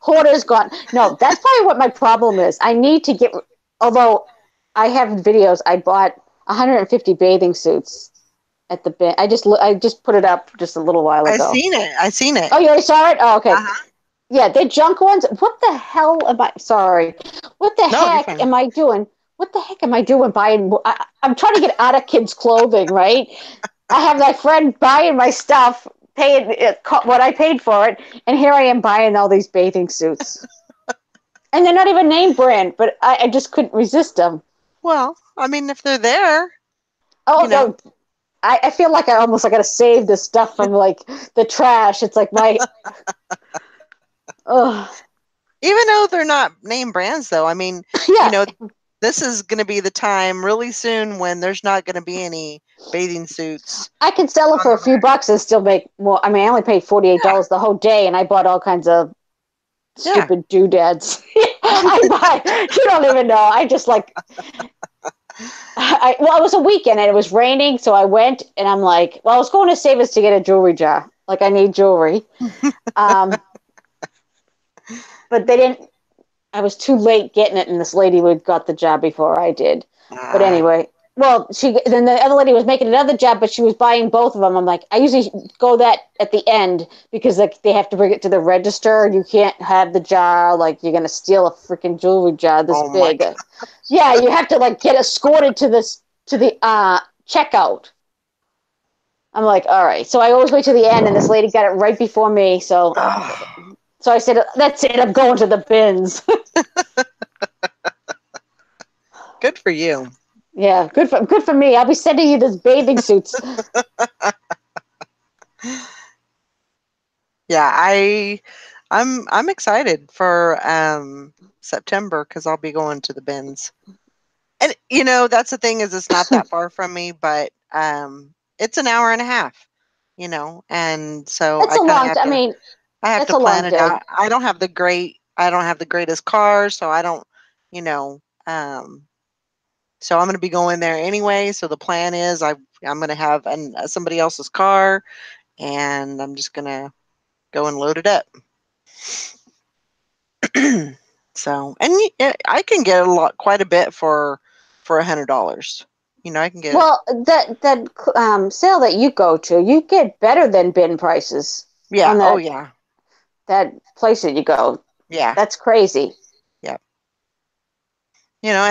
Speaker 2: hoarder's gone. No, that's probably what my problem is. I need to get, although I have videos, I bought 150 bathing suits at the bin. I just put it up just a little while
Speaker 1: I
Speaker 2: ago.
Speaker 1: seen it. I seen it.
Speaker 2: Oh, you already saw it? Oh, okay.
Speaker 1: Uh-huh.
Speaker 2: Yeah, they're junk ones. What the hell am I? Sorry. What the
Speaker 1: No, you're
Speaker 2: heck
Speaker 1: fine.
Speaker 2: am I doing? What the heck am I doing buying? I'm trying to get out of kids' clothing, right? I have my friend buying my stuff, paying what I paid for it, and here I am buying all these bathing suits. And they're not even name brand, but I just couldn't resist them.
Speaker 1: Well, I mean, if they're there,
Speaker 2: Oh
Speaker 1: you know,
Speaker 2: no, I feel like I almost like got to save this stuff from like the trash. It's like my, ugh,
Speaker 1: even though they're not name brands, though, I mean, you
Speaker 2: yeah.
Speaker 1: know, this is going to be the time really soon when there's not going to be any bathing suits
Speaker 2: I could sell it
Speaker 1: on
Speaker 2: for
Speaker 1: the
Speaker 2: a few
Speaker 1: rack.
Speaker 2: bucks and still make more. I mean, I only paid
Speaker 1: Yeah,
Speaker 2: $48 the whole day, and I bought all kinds of
Speaker 1: yeah.
Speaker 2: stupid doodads. I buy. You don't even know. I just like. Well, it was a weekend and it was raining, so I went and I'm like, well, I was going to Savers to get a jewelry jar. Like I need jewelry, um, but they didn't. I was too late getting it, and this lady would got the job before I did. But
Speaker 1: Uh,
Speaker 2: anyway, well, then the other lady was making another job, but she was buying both of them. I'm like, I usually go that at the end because like they have to bring it to the register. You can't have the jar like you're gonna steal a freaking jewelry jar this
Speaker 1: oh my
Speaker 2: big. Yeah, you have to like get escorted to the checkout. I'm like, all right. So I always wait to the end, and this lady got it right before me. So I said, that's it. I'm going to the bins.
Speaker 1: Good for you.
Speaker 2: Yeah, good for me. I'll be sending you these bathing suits.
Speaker 1: Yeah, I'm excited for September because I'll be going to the bins. And that's the thing is it's not that far from me, but it's an hour and a half, and so
Speaker 2: That's
Speaker 1: I
Speaker 2: a
Speaker 1: kind of
Speaker 2: long.
Speaker 1: have
Speaker 2: I
Speaker 1: to
Speaker 2: mean,
Speaker 1: I have
Speaker 2: that's
Speaker 1: to
Speaker 2: a
Speaker 1: plan
Speaker 2: long
Speaker 1: it
Speaker 2: day.
Speaker 1: out. I don't have the greatest car, so I don't, you know, so I'm going to be going there anyway. So the plan is I'm going to have somebody else's car, and I'm just going to go and load it up. So, and I can get quite a bit for $100. I can get,
Speaker 2: Well, that sale that you go to, you get better than bin prices
Speaker 1: yeah,
Speaker 2: on
Speaker 1: oh
Speaker 2: that
Speaker 1: yeah,
Speaker 2: that place that you go.
Speaker 1: yeah,
Speaker 2: That's crazy.
Speaker 1: yeah.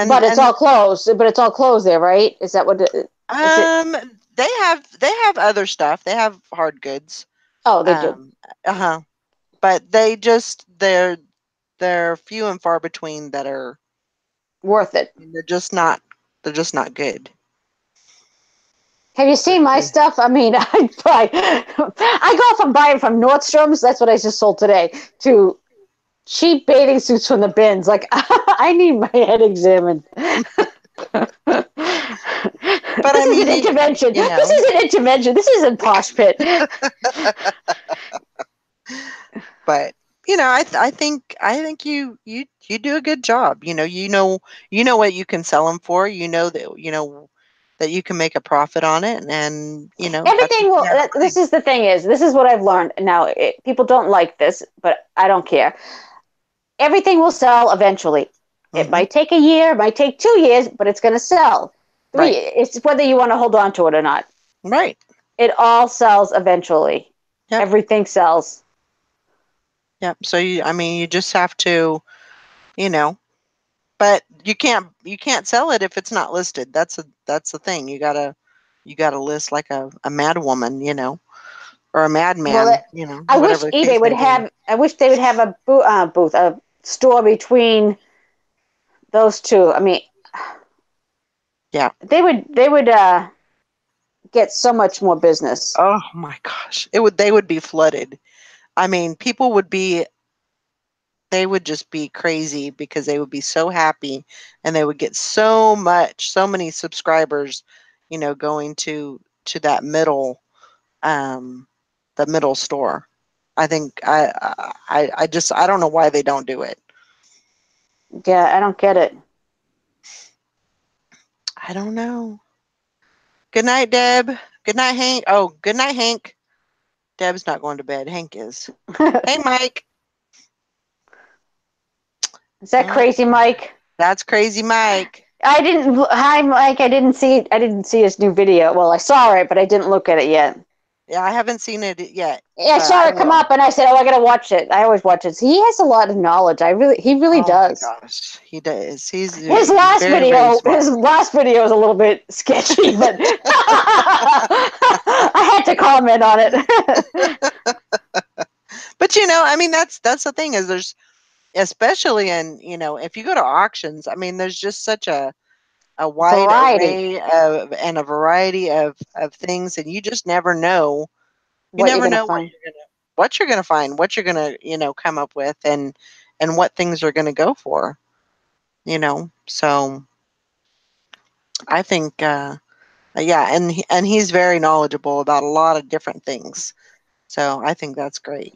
Speaker 1: And
Speaker 2: But it's all closed. But it's all closed there, right? Is that what? Is it?
Speaker 1: um, they have other stuff. They have hard goods.
Speaker 2: Oh, they do.
Speaker 1: Um, uh-huh. But they're few and far between that are
Speaker 2: Worth it.
Speaker 1: they're just not good.
Speaker 2: Have you seen my stuff? I mean, I go from buying from Nordstrom's. That's what I just sold today. To cheap bathing suits from the bins. Like I need my head examined.
Speaker 1: But I
Speaker 2: This is an
Speaker 1: mean,
Speaker 2: intervention. This is an intervention. This isn't Posh Pit.
Speaker 1: but I think you do a good job. You know what you can sell them for. That you can make a profit on it, and that's what
Speaker 2: Everything
Speaker 1: you
Speaker 2: will.
Speaker 1: got to
Speaker 2: This
Speaker 1: find.
Speaker 2: is the thing. This is what I've learned. Now, people don't like this, but I don't care. Everything will sell eventually. It
Speaker 1: Hmm.
Speaker 2: might take a year, it might take 2 years, but it's going to sell.
Speaker 1: Right,
Speaker 2: It's whether you want to hold on to it or not.
Speaker 1: right.
Speaker 2: It all sells eventually.
Speaker 1: Yep,
Speaker 2: Everything sells.
Speaker 1: yep. So you just have to, you know, but you can't sell it if it's not listed. That's the thing. You gotta list like a mad woman, or a
Speaker 2: Well,
Speaker 1: madman,
Speaker 2: I wish
Speaker 1: whatever the
Speaker 2: eBay
Speaker 1: case
Speaker 2: would
Speaker 1: may be.
Speaker 2: have. I wish they would have a booth, a store between those two. I mean,
Speaker 1: Yeah.
Speaker 2: they would get so much more business.
Speaker 1: Oh my gosh. They would be flooded. I mean, people would be they would just be crazy because they would be so happy and they would get so many subscribers, going to that um the middle store. I think I don't know why they don't do it.
Speaker 2: Yeah, I don't get it.
Speaker 1: I don't know. Good night, Deb. Good night, Hank. Oh, good night, Hank. Deb's not going to bed. Hank is. Hey, Mike.
Speaker 2: Is that
Speaker 1: Mm,
Speaker 2: crazy, Mike?
Speaker 1: that's crazy, Mike.
Speaker 2: I didn't. Hi, Mike. I didn't see. I didn't see his new video. Well, I saw it, but I didn't look at it yet.
Speaker 1: Yeah, I haven't seen it yet,
Speaker 2: Yeah, I
Speaker 1: but I
Speaker 2: saw it come
Speaker 1: will.
Speaker 2: up, and I said, "Oh, I gotta watch it." I always watch it. He has a lot of knowledge. He really
Speaker 1: Oh my
Speaker 2: does.
Speaker 1: gosh, he does. He's very, very
Speaker 2: His
Speaker 1: smart.
Speaker 2: last video is a little bit sketchy, but I had to comment on it.
Speaker 1: But I mean, that's the thing is there's especially in if you go to auctions, I mean, there's just such a wide
Speaker 2: Variety.
Speaker 1: array of and a variety of things, and you just never know. You
Speaker 2: What you're
Speaker 1: never
Speaker 2: gonna
Speaker 1: know
Speaker 2: find?
Speaker 1: what you're gonna find, what you're gonna come up with, and what things are gonna go for. So I think yeah, and he's very knowledgeable about a lot of different things. So I think that's great.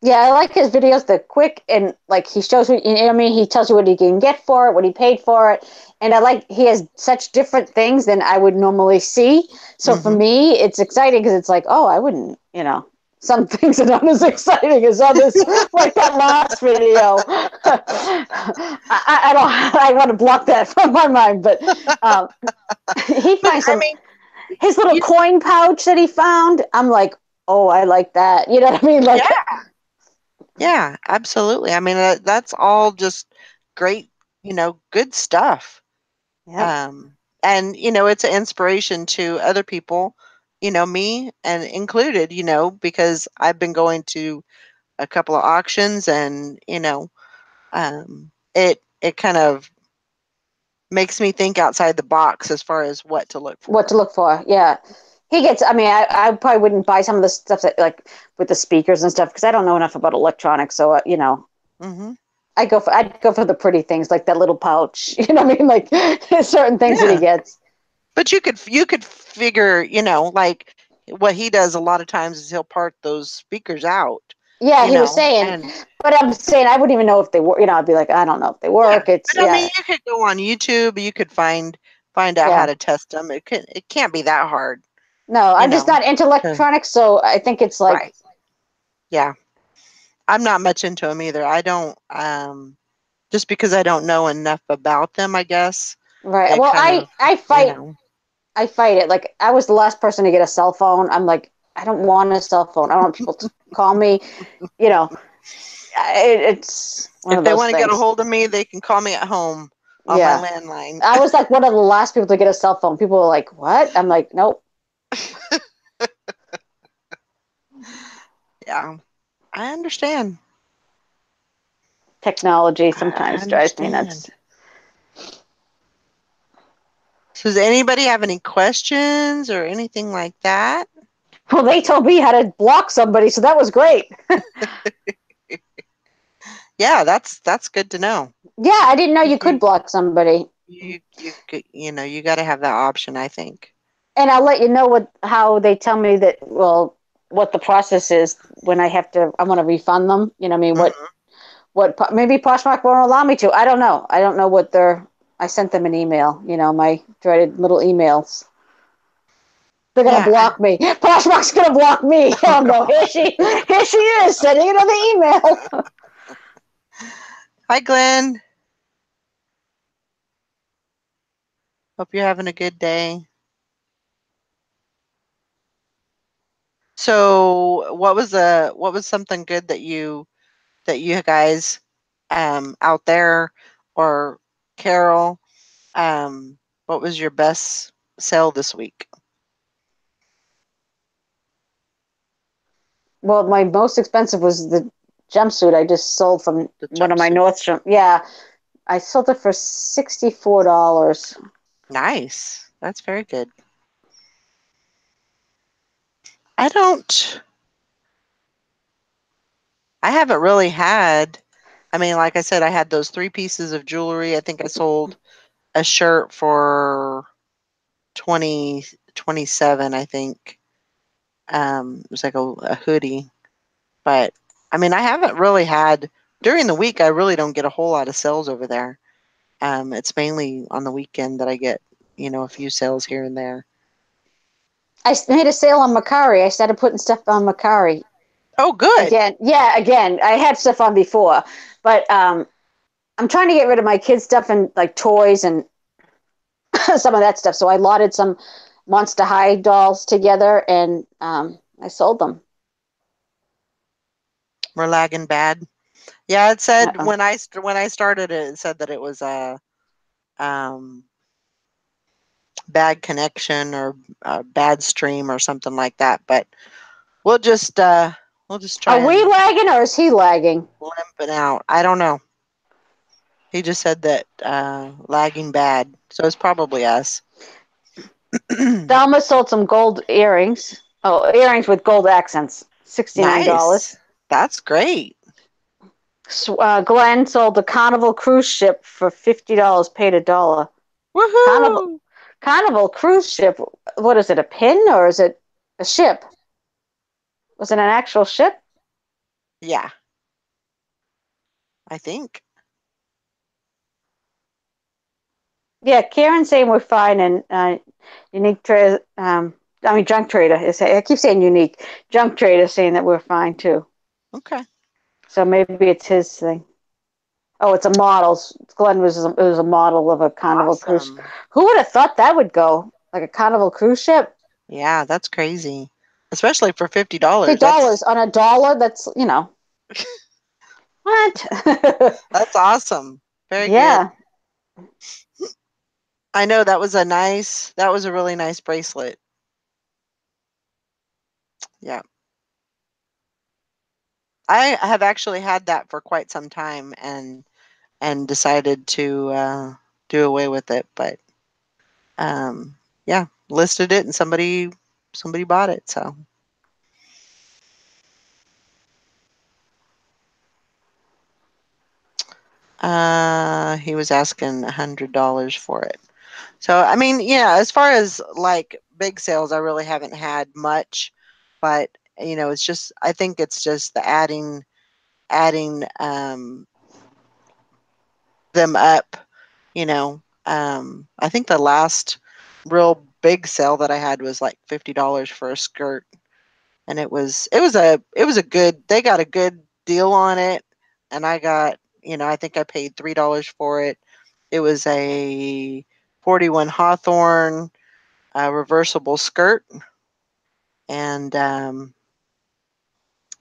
Speaker 2: Yeah, I like his videos. They're quick and like he shows you know what I mean. He tells you what he can get for it, what he paid for it, and I like he has such different things than I would normally see. So for
Speaker 1: Hmm.
Speaker 2: me, it's exciting because it's like, oh, I wouldn't, some things are not as exciting as others. Like that last video, I don't. I want to block that from my mind, but um, he
Speaker 1: But
Speaker 2: finds
Speaker 1: I
Speaker 2: some
Speaker 1: mean,
Speaker 2: his little
Speaker 1: you,
Speaker 2: coin pouch that he found. I'm like, oh, I like that. You know what I mean? Like,
Speaker 1: yeah, yeah, absolutely. I mean, that's all just great, good stuff.
Speaker 2: yep.
Speaker 1: And it's an inspiration to other people me and included, because I've been going to a couple of auctions and, it kind of makes me think outside the box as far as what to look
Speaker 2: What to
Speaker 1: for.
Speaker 2: look for? Yeah, he gets. I mean, I probably wouldn't buy some of the stuff that like with the speakers and stuff because I don't know enough about electronics. So
Speaker 1: Hmm.
Speaker 2: I'd go for the pretty things like that little pouch. You know what I mean? Like certain things that he
Speaker 1: Yeah.
Speaker 2: gets.
Speaker 1: But you could figure, like what he does a lot of times is he'll part those speakers out,
Speaker 2: Yeah, he was saying,
Speaker 1: and
Speaker 2: but I'm saying I wouldn't even know if they were. I'd be like, I don't know if they
Speaker 1: yeah.
Speaker 2: work. It's
Speaker 1: But I mean,
Speaker 2: yeah,
Speaker 1: you could go on YouTube, you could find out how
Speaker 2: yeah.
Speaker 1: to test them. It can't be that hard,
Speaker 2: No,
Speaker 1: you
Speaker 2: I'm just
Speaker 1: know.
Speaker 2: not into
Speaker 1: To,
Speaker 2: electronics, so I think it's like
Speaker 1: right. Yeah. I'm not much into them either. I don't just because I don't know enough about them, I guess.
Speaker 2: right.
Speaker 1: It
Speaker 2: Well,
Speaker 1: kind of, you know.
Speaker 2: I fight it. Like I was the last person to get a cell phone. I'm like, I don't want a cell phone. I don't want people to call me. You know, it's one
Speaker 1: If
Speaker 2: of
Speaker 1: they
Speaker 2: those
Speaker 1: want to get a
Speaker 2: things.
Speaker 1: hold of me, they can call me at home on my
Speaker 2: Yeah,
Speaker 1: landline.
Speaker 2: I was like one of the last people to get a cell phone. People were like, "What?" I'm like, "Nope."
Speaker 1: Yeah. I understand.
Speaker 2: Technology
Speaker 1: I
Speaker 2: sometimes drives me nuts.
Speaker 1: understand. So does anybody have any questions or anything like that?
Speaker 2: Well, they told me how to block somebody, so that was great.
Speaker 1: Yeah, that's good to know.
Speaker 2: Yeah, I didn't know you could
Speaker 1: You
Speaker 2: block somebody.
Speaker 1: you got to have that option, I think.
Speaker 2: And I'll let you know how they tell me that. Well, what the process is when I want to refund them. You know, what I mean,
Speaker 1: Mhm.
Speaker 2: what maybe Poshmark won't allow me to. I don't know. I don't know what they're. I sent them an email. My dreaded little emails. They're gonna
Speaker 1: Yeah.
Speaker 2: block me. Poshmark's gonna block me.
Speaker 1: Oh
Speaker 2: I'll go.
Speaker 1: gosh.
Speaker 2: Here she is, sending another email.
Speaker 1: Hi, Glenn. Hope you're having a good day. So, what was something good that you guys out there, or Carol, what was your best sale this week?
Speaker 2: Well, my most expensive was the jumpsuit I just sold from
Speaker 1: The
Speaker 2: one of my
Speaker 1: jumpsuit.
Speaker 2: Nordstrom. Yeah, I sold it for $64.
Speaker 1: Nice. That's very good. I don't I haven't really had, I mean, like I said, I had those 3 pieces of jewelry. I think I sold a shirt for 27, I think. It was like a hoodie. But I mean, I haven't really had during the week. I really don't get a whole lot of sales over there. It's mainly on the weekend that I get, a few sales here and there.
Speaker 2: I made a sale on Macari. I started putting stuff on Macari
Speaker 1: Oh, good.
Speaker 2: again. Yeah, again. I had stuff on before, but I'm trying to get rid of my kids' stuff and like toys and some of that stuff. So I lotted some Monster High dolls together and I sold them.
Speaker 1: We're lagging bad. Yeah, it said
Speaker 2: Uh-oh.
Speaker 1: when I started it, it said that it was a um, bad connection or a bad stream or something like that. But we'll just uh, we'll just try
Speaker 2: Are we
Speaker 1: and
Speaker 2: lagging or is he lagging?
Speaker 1: limp it out. I don't know. He just said that lagging bad, so it's probably us.
Speaker 2: Thelma sold some gold earrings. Oh, earrings with gold accents.
Speaker 1: Nice.
Speaker 2: $69.
Speaker 1: That's great.
Speaker 2: Glenn sold the Carnival cruise ship for $50, paid $1. Carnival
Speaker 1: Woohoo!
Speaker 2: Carnival cruise ship. What is it? A pin or is it a ship? Was it an actual ship?
Speaker 1: Yeah, I think.
Speaker 2: Yeah, Karen's saying we're fine, and unique trader. Junk trader is. I keep saying unique. Junk trader is saying that we're fine too.
Speaker 1: Okay.
Speaker 2: So maybe it's his thing. Oh, it's a model. Glenn was a model of a Carnival cruise.
Speaker 1: Awesome.
Speaker 2: Who would have thought that would go like a Carnival cruise ship?
Speaker 1: Yeah, that's crazy. Especially for
Speaker 2: $50
Speaker 1: $50. That's
Speaker 2: on a dollar. That's what?
Speaker 1: that's awesome. Very good.
Speaker 2: Yeah.
Speaker 1: I know that was a really nice bracelet. Yeah. I have actually had that for quite some time and decided to do away with it, but yeah, listed it and somebody bought it. So he was asking $100 for it. So I mean, yeah, as far as like big sales, I really haven't had much, but it's just I think it's just the adding them up, you know. I think the last real big sale that I had was like $50 for a skirt, and it was a good they got a good deal on it, and I got I think I paid $3 for it. It was a 41 Hawthorne reversible skirt, and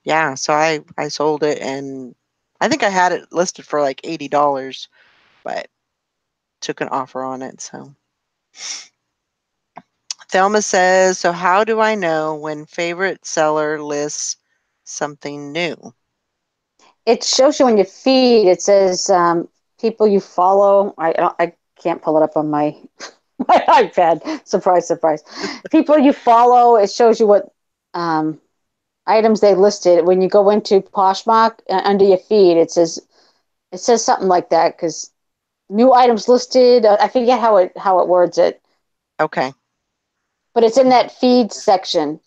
Speaker 1: yeah, so I sold it, and I think I had it listed for like $80, but took an offer on it. So Thelma says, so how do I know when favorite seller lists something new?
Speaker 2: It shows you on your feed. It says people you follow. I can't pull it up on my my iPad. Surprise, surprise. People you follow. It shows you what items they listed. When you go into Poshmark under your feed, it says something like that because new items listed. I forget how it words it,
Speaker 1: Okay.
Speaker 2: but it's in that feed section.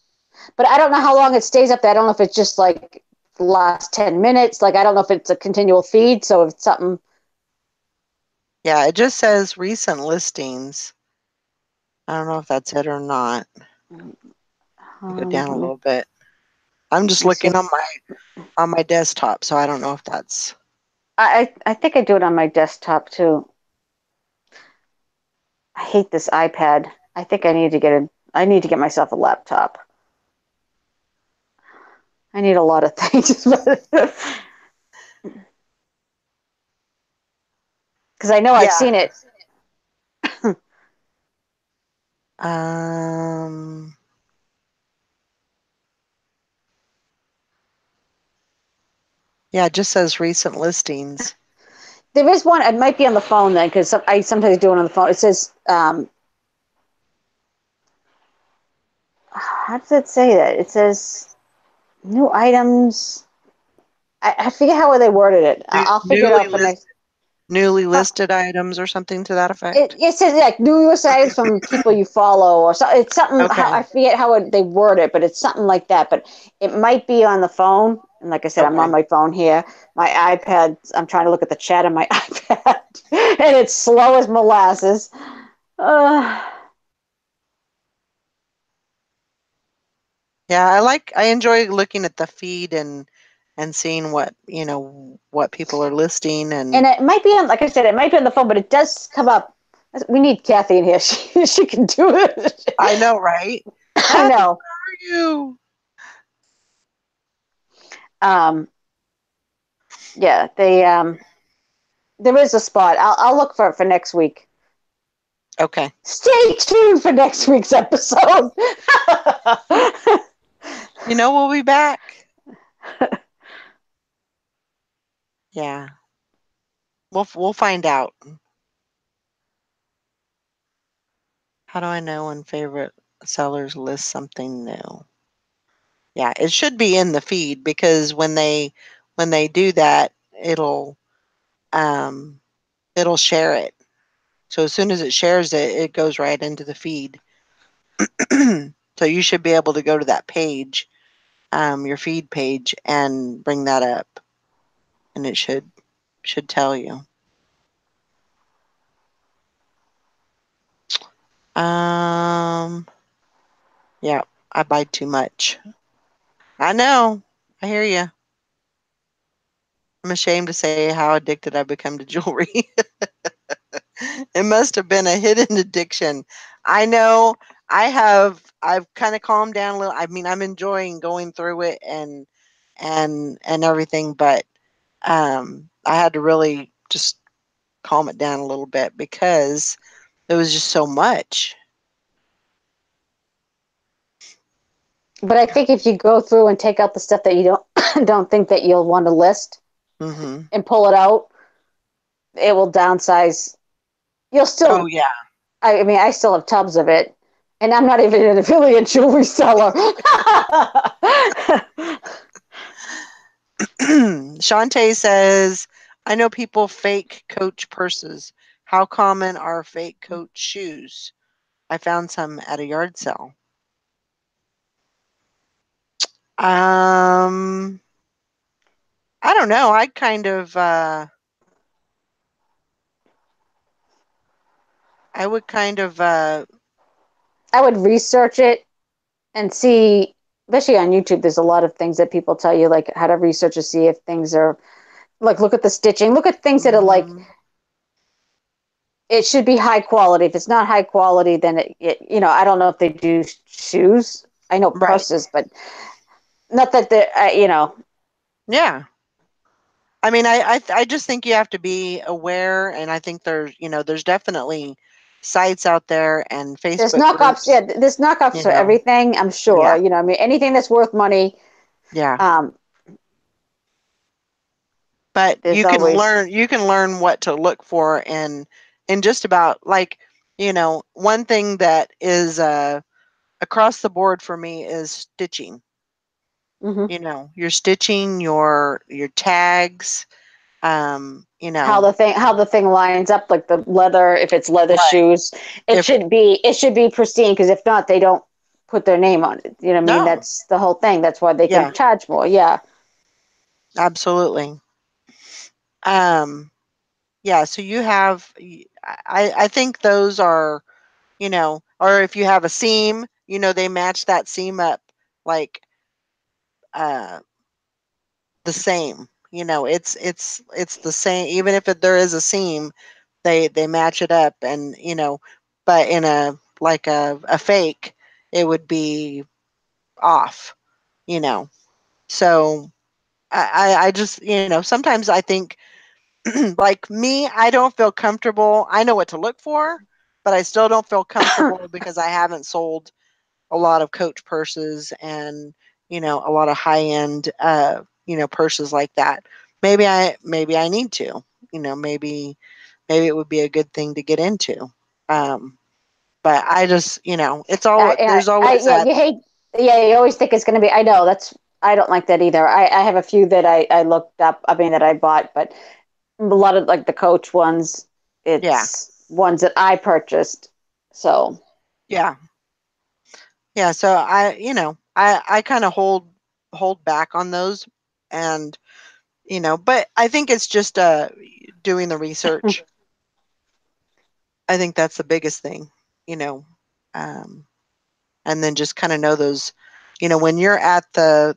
Speaker 2: But I don't know how long it stays up there. I don't know if it's just like the last 10 minutes. Like, I don't know if it's a continual feed. So if it's something.
Speaker 1: Yeah, it just says recent listings. I don't know if that's it or not. Go down a
Speaker 2: Let
Speaker 1: little bit. I'm just
Speaker 2: me see.
Speaker 1: looking on my desktop, so I don't know if that's
Speaker 2: I think I do it on my desktop too. I hate this iPad. I think I need to get myself a laptop. I need a lot of things. Because I know I've
Speaker 1: yeah.
Speaker 2: seen it.
Speaker 1: Um yeah, it just says recent listings.
Speaker 2: There is one. It might be on the phone then, because I sometimes do it on the phone. It says, how does it say that? It says new items. I forget how they worded it.
Speaker 1: New,
Speaker 2: I'll figure it
Speaker 1: newly
Speaker 2: out for
Speaker 1: list
Speaker 2: next.
Speaker 1: newly
Speaker 2: Uh,
Speaker 1: listed items or something to that
Speaker 2: It,
Speaker 1: effect.
Speaker 2: it says like newest items from people you follow, or so. It's something. How
Speaker 1: Okay.
Speaker 2: I forget how they word it, but it's something like that. But it might be on the phone. And like I said, I'm on
Speaker 1: Okay.
Speaker 2: my phone here. My iPad. I'm trying to look at the chat on my iPad, and it's slow as molasses. Uh,
Speaker 1: Yeah, I enjoy looking at the feed and seeing what people are listing
Speaker 2: and
Speaker 1: and
Speaker 2: it might be on. Like I said, it might be on the phone, but it does come up. We need Kathy in here. She can do it.
Speaker 1: I know, right?
Speaker 2: I
Speaker 1: Kathy,
Speaker 2: know.
Speaker 1: where are you?
Speaker 2: Um, yeah, there is a spot. I'll look for it for next week.
Speaker 1: Okay.
Speaker 2: Stay tuned for next week's episode.
Speaker 1: We'll be back. Yeah. We'll find out. How do I know when favorite sellers list something new? Yeah, it should be in the feed because when they do that, um it'll share it. So as soon as it shares it, it goes right into the feed. So you should be able to go to that page, your feed page, and bring that up, and it should tell you. Um, yeah, I buy too much. I know. I hear you. I'm ashamed to say how addicted I've become to jewelry. It must have been a hidden addiction. I know. I've kind of calmed down a little. I mean, I'm enjoying going through it and everything, but I had to really just calm it down a little bit because it was just so much.
Speaker 2: But I think if you go through and take out the stuff that you don't think that you'll want to list
Speaker 1: Mm-hmm.
Speaker 2: and pull it out, it will downsize. You'll
Speaker 1: Oh
Speaker 2: still,
Speaker 1: yeah.
Speaker 2: I mean, I still have tubs of it, and I'm not even an affiliate jewelry seller.
Speaker 1: Shantae says, I know people fake Coach purses. How common are fake Coach shoes? I found some at a yard sale. Um, I don't know. I would kind of
Speaker 2: I would research it and see, especially on YouTube, there's a lot of things that people tell you, like how to research to see if things are like, look at the stitching, look at things that are like,
Speaker 1: mhm,
Speaker 2: it should be high quality. If it's not high quality, then I don't know if they do shoes. I know
Speaker 1: right.
Speaker 2: purses, but not that they're.
Speaker 1: Yeah. I mean, I just think you have to be aware, and I think there's definitely sites out there and
Speaker 2: There's
Speaker 1: Facebook
Speaker 2: knockoffs. Yeah,
Speaker 1: groups,
Speaker 2: there's knockoffs
Speaker 1: you
Speaker 2: for
Speaker 1: know.
Speaker 2: everything. I'm sure.
Speaker 1: Yeah.
Speaker 2: I mean, anything that's worth money.
Speaker 1: Yeah.
Speaker 2: Um,
Speaker 1: But
Speaker 2: there's always.
Speaker 1: you can learn what to look for in just about like, one thing that is across the board for me is stitching.
Speaker 2: Mhm.
Speaker 1: Your stitching, your tags,
Speaker 2: How the thing lines up, like the leather. If it's leather
Speaker 1: right.
Speaker 2: shoes,
Speaker 1: If
Speaker 2: it should be pristine, because if not, they don't put their name on it. You know what I mean?
Speaker 1: no,
Speaker 2: That's the whole thing. That's why they can
Speaker 1: yeah,
Speaker 2: charge more. Yeah.
Speaker 1: absolutely. Um, yeah, so I think those are, or if you have a seam, they match that seam up like uh the same. It's the same even if there is a seam, they match it up and, but in a fake, it would be off, you know. So I just, sometimes I think like me, I don't feel comfortable. I know what to look for, but I still don't feel comfortable because I haven't sold a lot of Coach purses and, a lot of high end, purses like that. Maybe I need to, maybe it would be a good thing to get into. Um, but I just, there's always
Speaker 2: Yeah,
Speaker 1: that.
Speaker 2: you hate, yeah, you always think it's going to be, I know I don't like that either. I have a few that I looked up, I mean, that I bought, but a lot of like the Coach ones,
Speaker 1: Yeah,
Speaker 2: it's ones that I purchased. So,
Speaker 1: yeah, yeah. So I kind of hold back on those, and but I think it's just doing the research. I think that's the biggest thing, you know, um, and then just kind of know those, when you're at the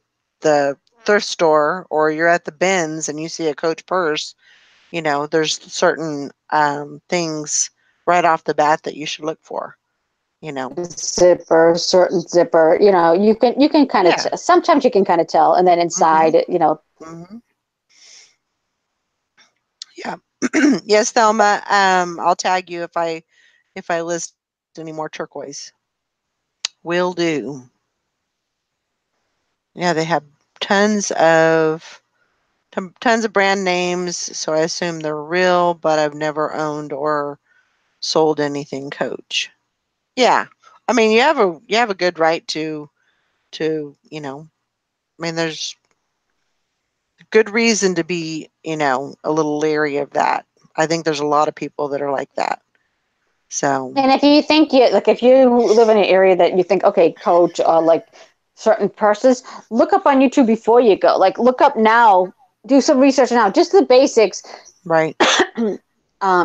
Speaker 1: thrift store or you're at the bins and you see a Coach purse, there's certain things right off the bat that you should look for, you know.
Speaker 2: zipper, certain zipper, you can kind of,
Speaker 1: Yeah.
Speaker 2: sometimes you can kind of tell. And then
Speaker 1: Hmm.
Speaker 2: inside,
Speaker 1: Hmm. Yeah. Yes, Thelma. I'll tag you if I list any more turquoise. Will do. Yeah, they have tons of tons of brand names, so I assume they're real, but I've never owned or sold anything Coach. Yeah. I mean, you have a good right to, I mean, there's good reason to be, a little leery of that. I think there's a lot of people that are like that. So,
Speaker 2: and if you think if you live in an area that you think, okay, Coach, or like certain purses, look up on YouTube before you go. Like, look up now, do some research now, just the basics,
Speaker 1: right.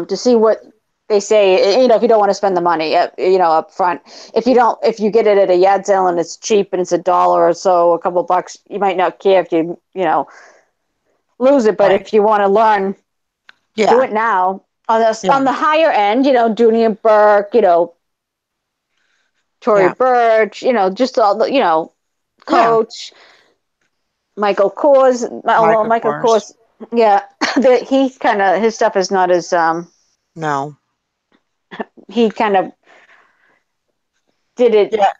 Speaker 2: to see what they say. If you don't want to spend the money, up front. If you get it at a yard sale and it's cheap and it's $1 or so, a couple bucks, you might not care if lose it. But
Speaker 1: Right.
Speaker 2: if you want to learn, do
Speaker 1: Yeah.
Speaker 2: it now. On
Speaker 1: Yeah.
Speaker 2: the higher end, Junia Burke, Tory
Speaker 1: Yeah.
Speaker 2: Burch, just all the,
Speaker 1: Yeah.
Speaker 2: Coach, Michael Kors. Well,
Speaker 1: Michael
Speaker 2: Michael
Speaker 1: Kors.
Speaker 2: Kors, yeah, he kind of, his stuff is not as,
Speaker 1: No.
Speaker 2: he kind of did it.
Speaker 1: Yeah.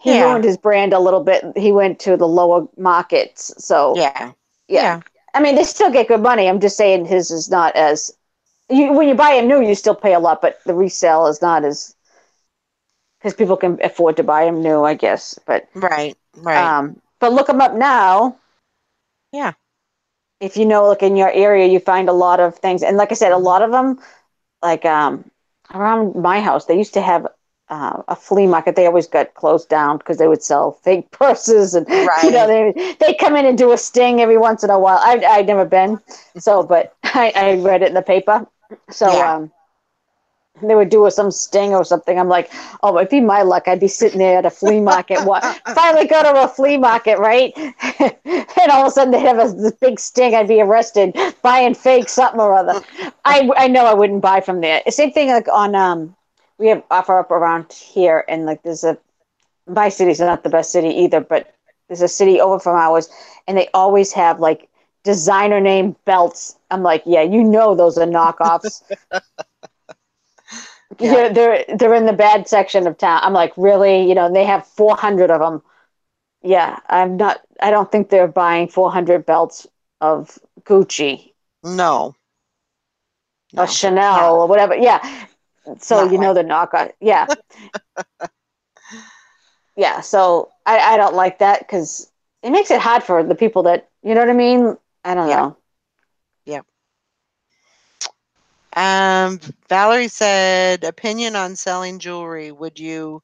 Speaker 2: he
Speaker 1: Yeah.
Speaker 2: ruined his brand a little bit. He went to the lower markets. So,
Speaker 1: Yeah.
Speaker 2: yeah.
Speaker 1: Yeah.
Speaker 2: I mean, they still get good money. I'm just saying his is not as when you buy him new, you still pay a lot, but the resale is not as because people can afford to buy him new, I guess.
Speaker 1: Right. Right.
Speaker 2: But look him up now.
Speaker 1: Yeah.
Speaker 2: If you know, like in your area, you find a lot of things, and like I said, a lot
Speaker 1: Hmm.
Speaker 2: of them, like around my house, they used to have a flea market. They always got closed down because they would sell fake purses, and
Speaker 1: Right.
Speaker 2: they come in and do a sting every once in a while. I'd never been, so but I read it in the paper. So
Speaker 1: Yeah.
Speaker 2: they would do some sting or something. I'm like, oh, it'd be my luck. I'd be sitting there at a flea market. What? Finally go to a flea market, right? And all of a sudden they have this big sting. I'd be arrested buying fake something or other. I know I wouldn't buy from there. Same thing like on we have offer up around here, and like there's a my city's not the best city either, but there's a city over from ours, and they always have like designer name belts. I'm like, yeah, you know those are knockoffs.
Speaker 1: Yep.
Speaker 2: They're in the bad section of town. I'm like, really? They have 400 of them. Yeah, I'm not. I don't think they're buying 400 belts of Gucci
Speaker 1: No.
Speaker 2: or
Speaker 1: No.
Speaker 2: Chanel
Speaker 1: Not.
Speaker 2: or whatever. Yeah, so
Speaker 1: Not like.
Speaker 2: they're knockoff. Yeah, yeah. So I don't like that because it makes it hard for the people that you know what I mean. I don't
Speaker 1: Yep.
Speaker 2: know.
Speaker 1: Yep. Um. Valerie said, opinion on selling jewelry. Would you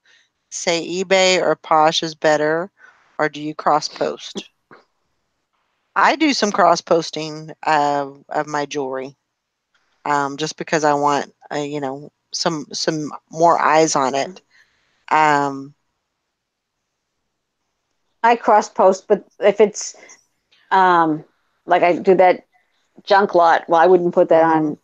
Speaker 1: say eBay or Posh is better, or do you cross post? I do some cross posting of my jewelry, just because I want, some more eyes on it. Um,
Speaker 2: I cross post, but if it's like I do that junk lot, well, I wouldn't put that
Speaker 1: mhm.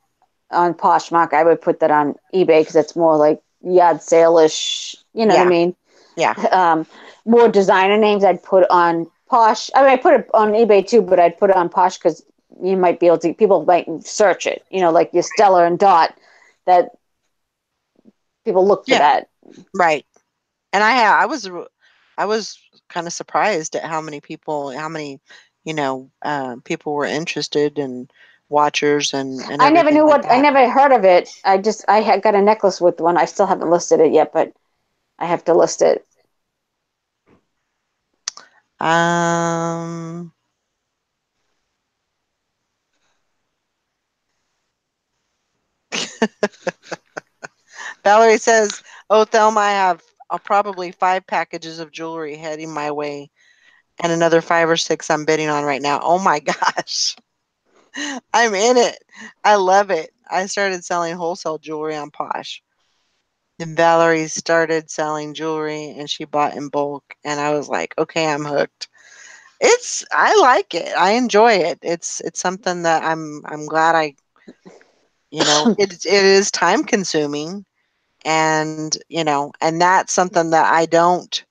Speaker 2: on Poshmark. I would put that on eBay because it's more like yard sale ish. You know what I
Speaker 1: Yeah,
Speaker 2: mean?
Speaker 1: yeah,
Speaker 2: Um, More designer names I'd put on Posh. I mean, I put it on eBay too, but I'd put it on Posh because you might be able to. People might search it. Like your Stella and Dot. That people look for
Speaker 1: yeah,
Speaker 2: that.
Speaker 1: right. And I was kind of surprised at how many, people were interested and watchers and
Speaker 2: I never
Speaker 1: everything
Speaker 2: knew
Speaker 1: like
Speaker 2: what. I
Speaker 1: that.
Speaker 2: never heard of it. I had got a necklace with one. I still haven't listed it yet, but I have to list it.
Speaker 1: Um, Valerie says, "Oh, Thelma, I have probably 5 packages of jewelry heading my way, and another 5 or 6 I'm bidding on right now. Oh my gosh, I'm in it. I love it. I started selling wholesale jewelry on Posh. Then Valerie started selling jewelry and she bought in bulk. And I was like, okay, I'm hooked. I like it. I enjoy it. It's something that I'm glad it is time consuming, and, and that's something that I don't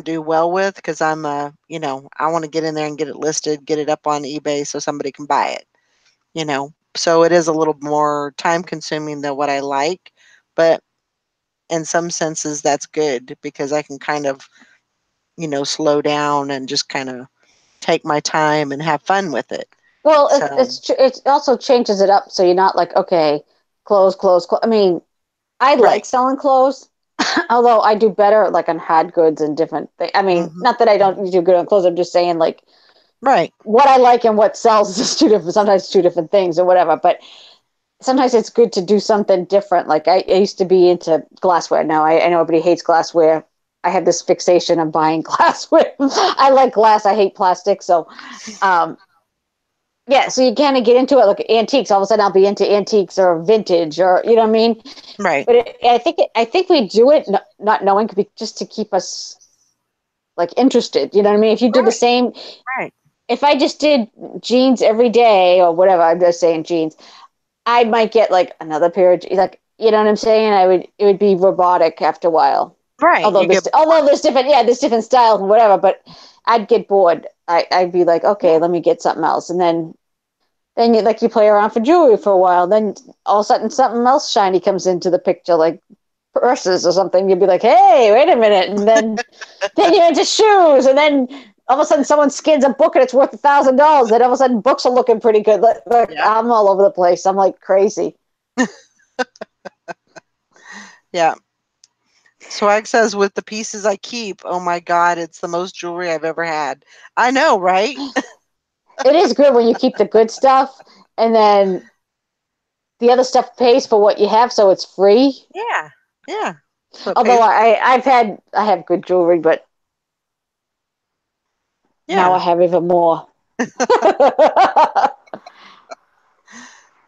Speaker 1: do well with because I want to get in there and get it listed, get it up on eBay so somebody can buy it, So it is a little more time consuming than what I like, but in some senses that's good because I can kind of, slow down and just kind of take my time and have fun with it.
Speaker 2: Well,
Speaker 1: So,
Speaker 2: it also changes it up so you're not like okay, clothes, clothes, clothes. I mean, I like
Speaker 1: right.
Speaker 2: selling clothes, although I do better like on hard goods and different things. I mean,
Speaker 1: Mhm.
Speaker 2: not that I
Speaker 1: Mhm.
Speaker 2: don't do good on clothes. I'm just saying like
Speaker 1: Right.
Speaker 2: what I like and what sells is two different, sometimes two different things or whatever. But sometimes it's good to do something different. Like I used to be into glassware. Now I know everybody hates glassware. I have this fixation of buying glassware. I like glass. I hate plastic. So um, yeah, so you kind of get into it like antiques. All of a sudden, I'll be into antiques or vintage, or you know what I mean.
Speaker 1: Right.
Speaker 2: But I think we do it not knowing just to keep us like interested. You know what I mean? If you did the
Speaker 1: Right.
Speaker 2: same,
Speaker 1: Right.
Speaker 2: if I just did jeans every day or whatever, I'm just saying jeans, I might get like another pair of like you know what I'm saying. It would be robotic after a while.
Speaker 1: Right. You get
Speaker 2: Although there's different styles and whatever, but I'd get bored. I'd be like, okay,
Speaker 1: yeah.
Speaker 2: let me get something else, and then you play around for jewelry for a while. Then all of a sudden something else shiny comes into the picture. Like purses or something, you'd be like, hey, wait a minute. And then you're into shoes. And then all of a sudden someone skins a book and it's worth $1,000. Then all of a sudden books are looking pretty good. Like
Speaker 1: Yeah.
Speaker 2: I'm all over the place. I'm like crazy.
Speaker 1: Yeah. Swag says, with the pieces I keep, oh my God, it's the most jewelry I've ever had. I know, right?
Speaker 2: It is good when you keep the good stuff and then the other stuff pays for what you have, so it's free.
Speaker 1: Yeah. Yeah. So it
Speaker 2: Although
Speaker 1: pays.
Speaker 2: I have good jewelry, but now I
Speaker 1: Yeah.
Speaker 2: have even more.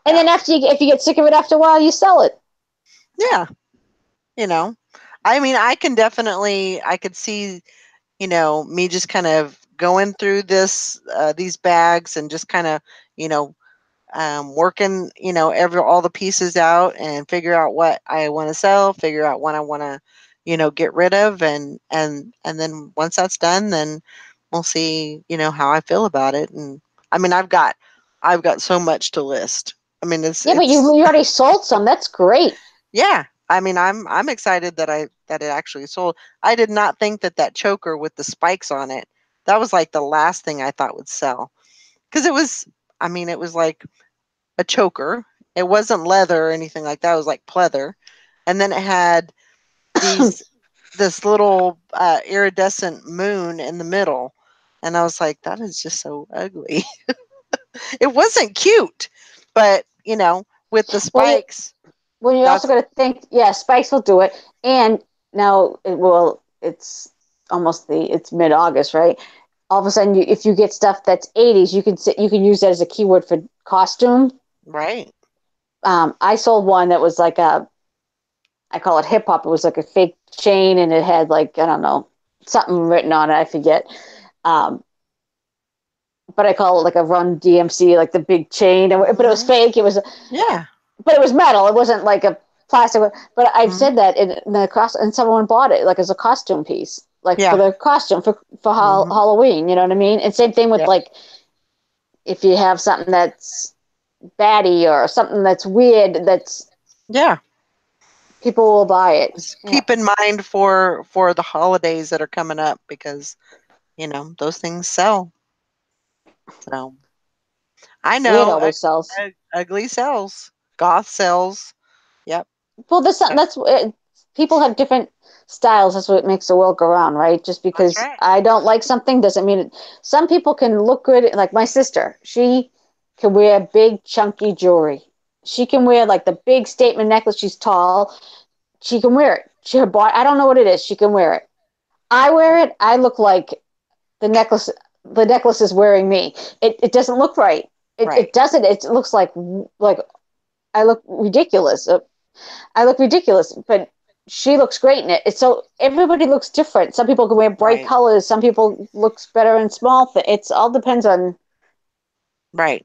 Speaker 2: And
Speaker 1: Yeah.
Speaker 2: then if you get sick of it after a while, you sell it.
Speaker 1: Yeah. You know, I mean, I could see, me just kind of going through these bags and just kind of, you know, working, all the pieces out and figure out what I want to sell, figure out what I want to, get rid of, and then once that's done, then we'll see, how I feel about it. And I mean, I've got so much to list. I mean,
Speaker 2: Yeah, but you already sold some. That's great.
Speaker 1: yeah. I mean, I'm excited that it actually sold. I did not think that choker with the spikes on it, that was like the last thing I thought would sell, because it was like a choker. It wasn't leather or anything like that. It was like pleather. And then it had these this little iridescent moon in the middle. And I was like, that is just so ugly. It wasn't cute. But, with the
Speaker 2: Well,
Speaker 1: spikes,
Speaker 2: when you're also
Speaker 1: that's
Speaker 2: going to think, yeah, spikes will do it. And now, it's it's mid August, right? All of a sudden, if you get stuff that's 80s, you can use that as a keyword for costume.
Speaker 1: right.
Speaker 2: I sold one that was like I call it hip hop. It was like a fake chain, and it had like I don't know something written on it. I forget. Um, but I call it like a Run DMC, like the big chain. But it was
Speaker 1: Hmm.
Speaker 2: fake. It was,
Speaker 1: Yeah.
Speaker 2: but it was metal. It wasn't like a plastic. But I've
Speaker 1: Hmm.
Speaker 2: said that in the cost, and someone bought it like as a costume piece, like for
Speaker 1: Yeah.
Speaker 2: their costume for
Speaker 1: Hmm.
Speaker 2: Halloween. You know what I mean? And same thing with
Speaker 1: Yep.
Speaker 2: like if you have something that's batty or something that's weird, that's
Speaker 1: Yeah.
Speaker 2: people will buy it.
Speaker 1: Just
Speaker 2: Yeah,
Speaker 1: keep in mind for the holidays that are coming up, because those things sell. So I
Speaker 2: weird
Speaker 1: know
Speaker 2: always sells.
Speaker 1: ugly sells, goth sells. Yep,
Speaker 2: Well,
Speaker 1: yep,
Speaker 2: people have different styles. That's what makes the world go round, right? Just
Speaker 1: that's
Speaker 2: because
Speaker 1: right.
Speaker 2: I don't like something doesn't mean it. Some people can look good. Like my sister, she can wear big, chunky jewelry. She can wear like the big statement necklace. She's tall. She can wear it. She her body. I don't know what it is. She can wear it. I wear it. I look like the necklace. The necklace is wearing me. It doesn't look right.
Speaker 1: Right,
Speaker 2: It doesn't. It looks like I look ridiculous. I look ridiculous, but she looks great in it. It's so everybody looks different. Some people can wear bright
Speaker 1: right,
Speaker 2: colors. Some people looks better in small. It's all depends on
Speaker 1: right.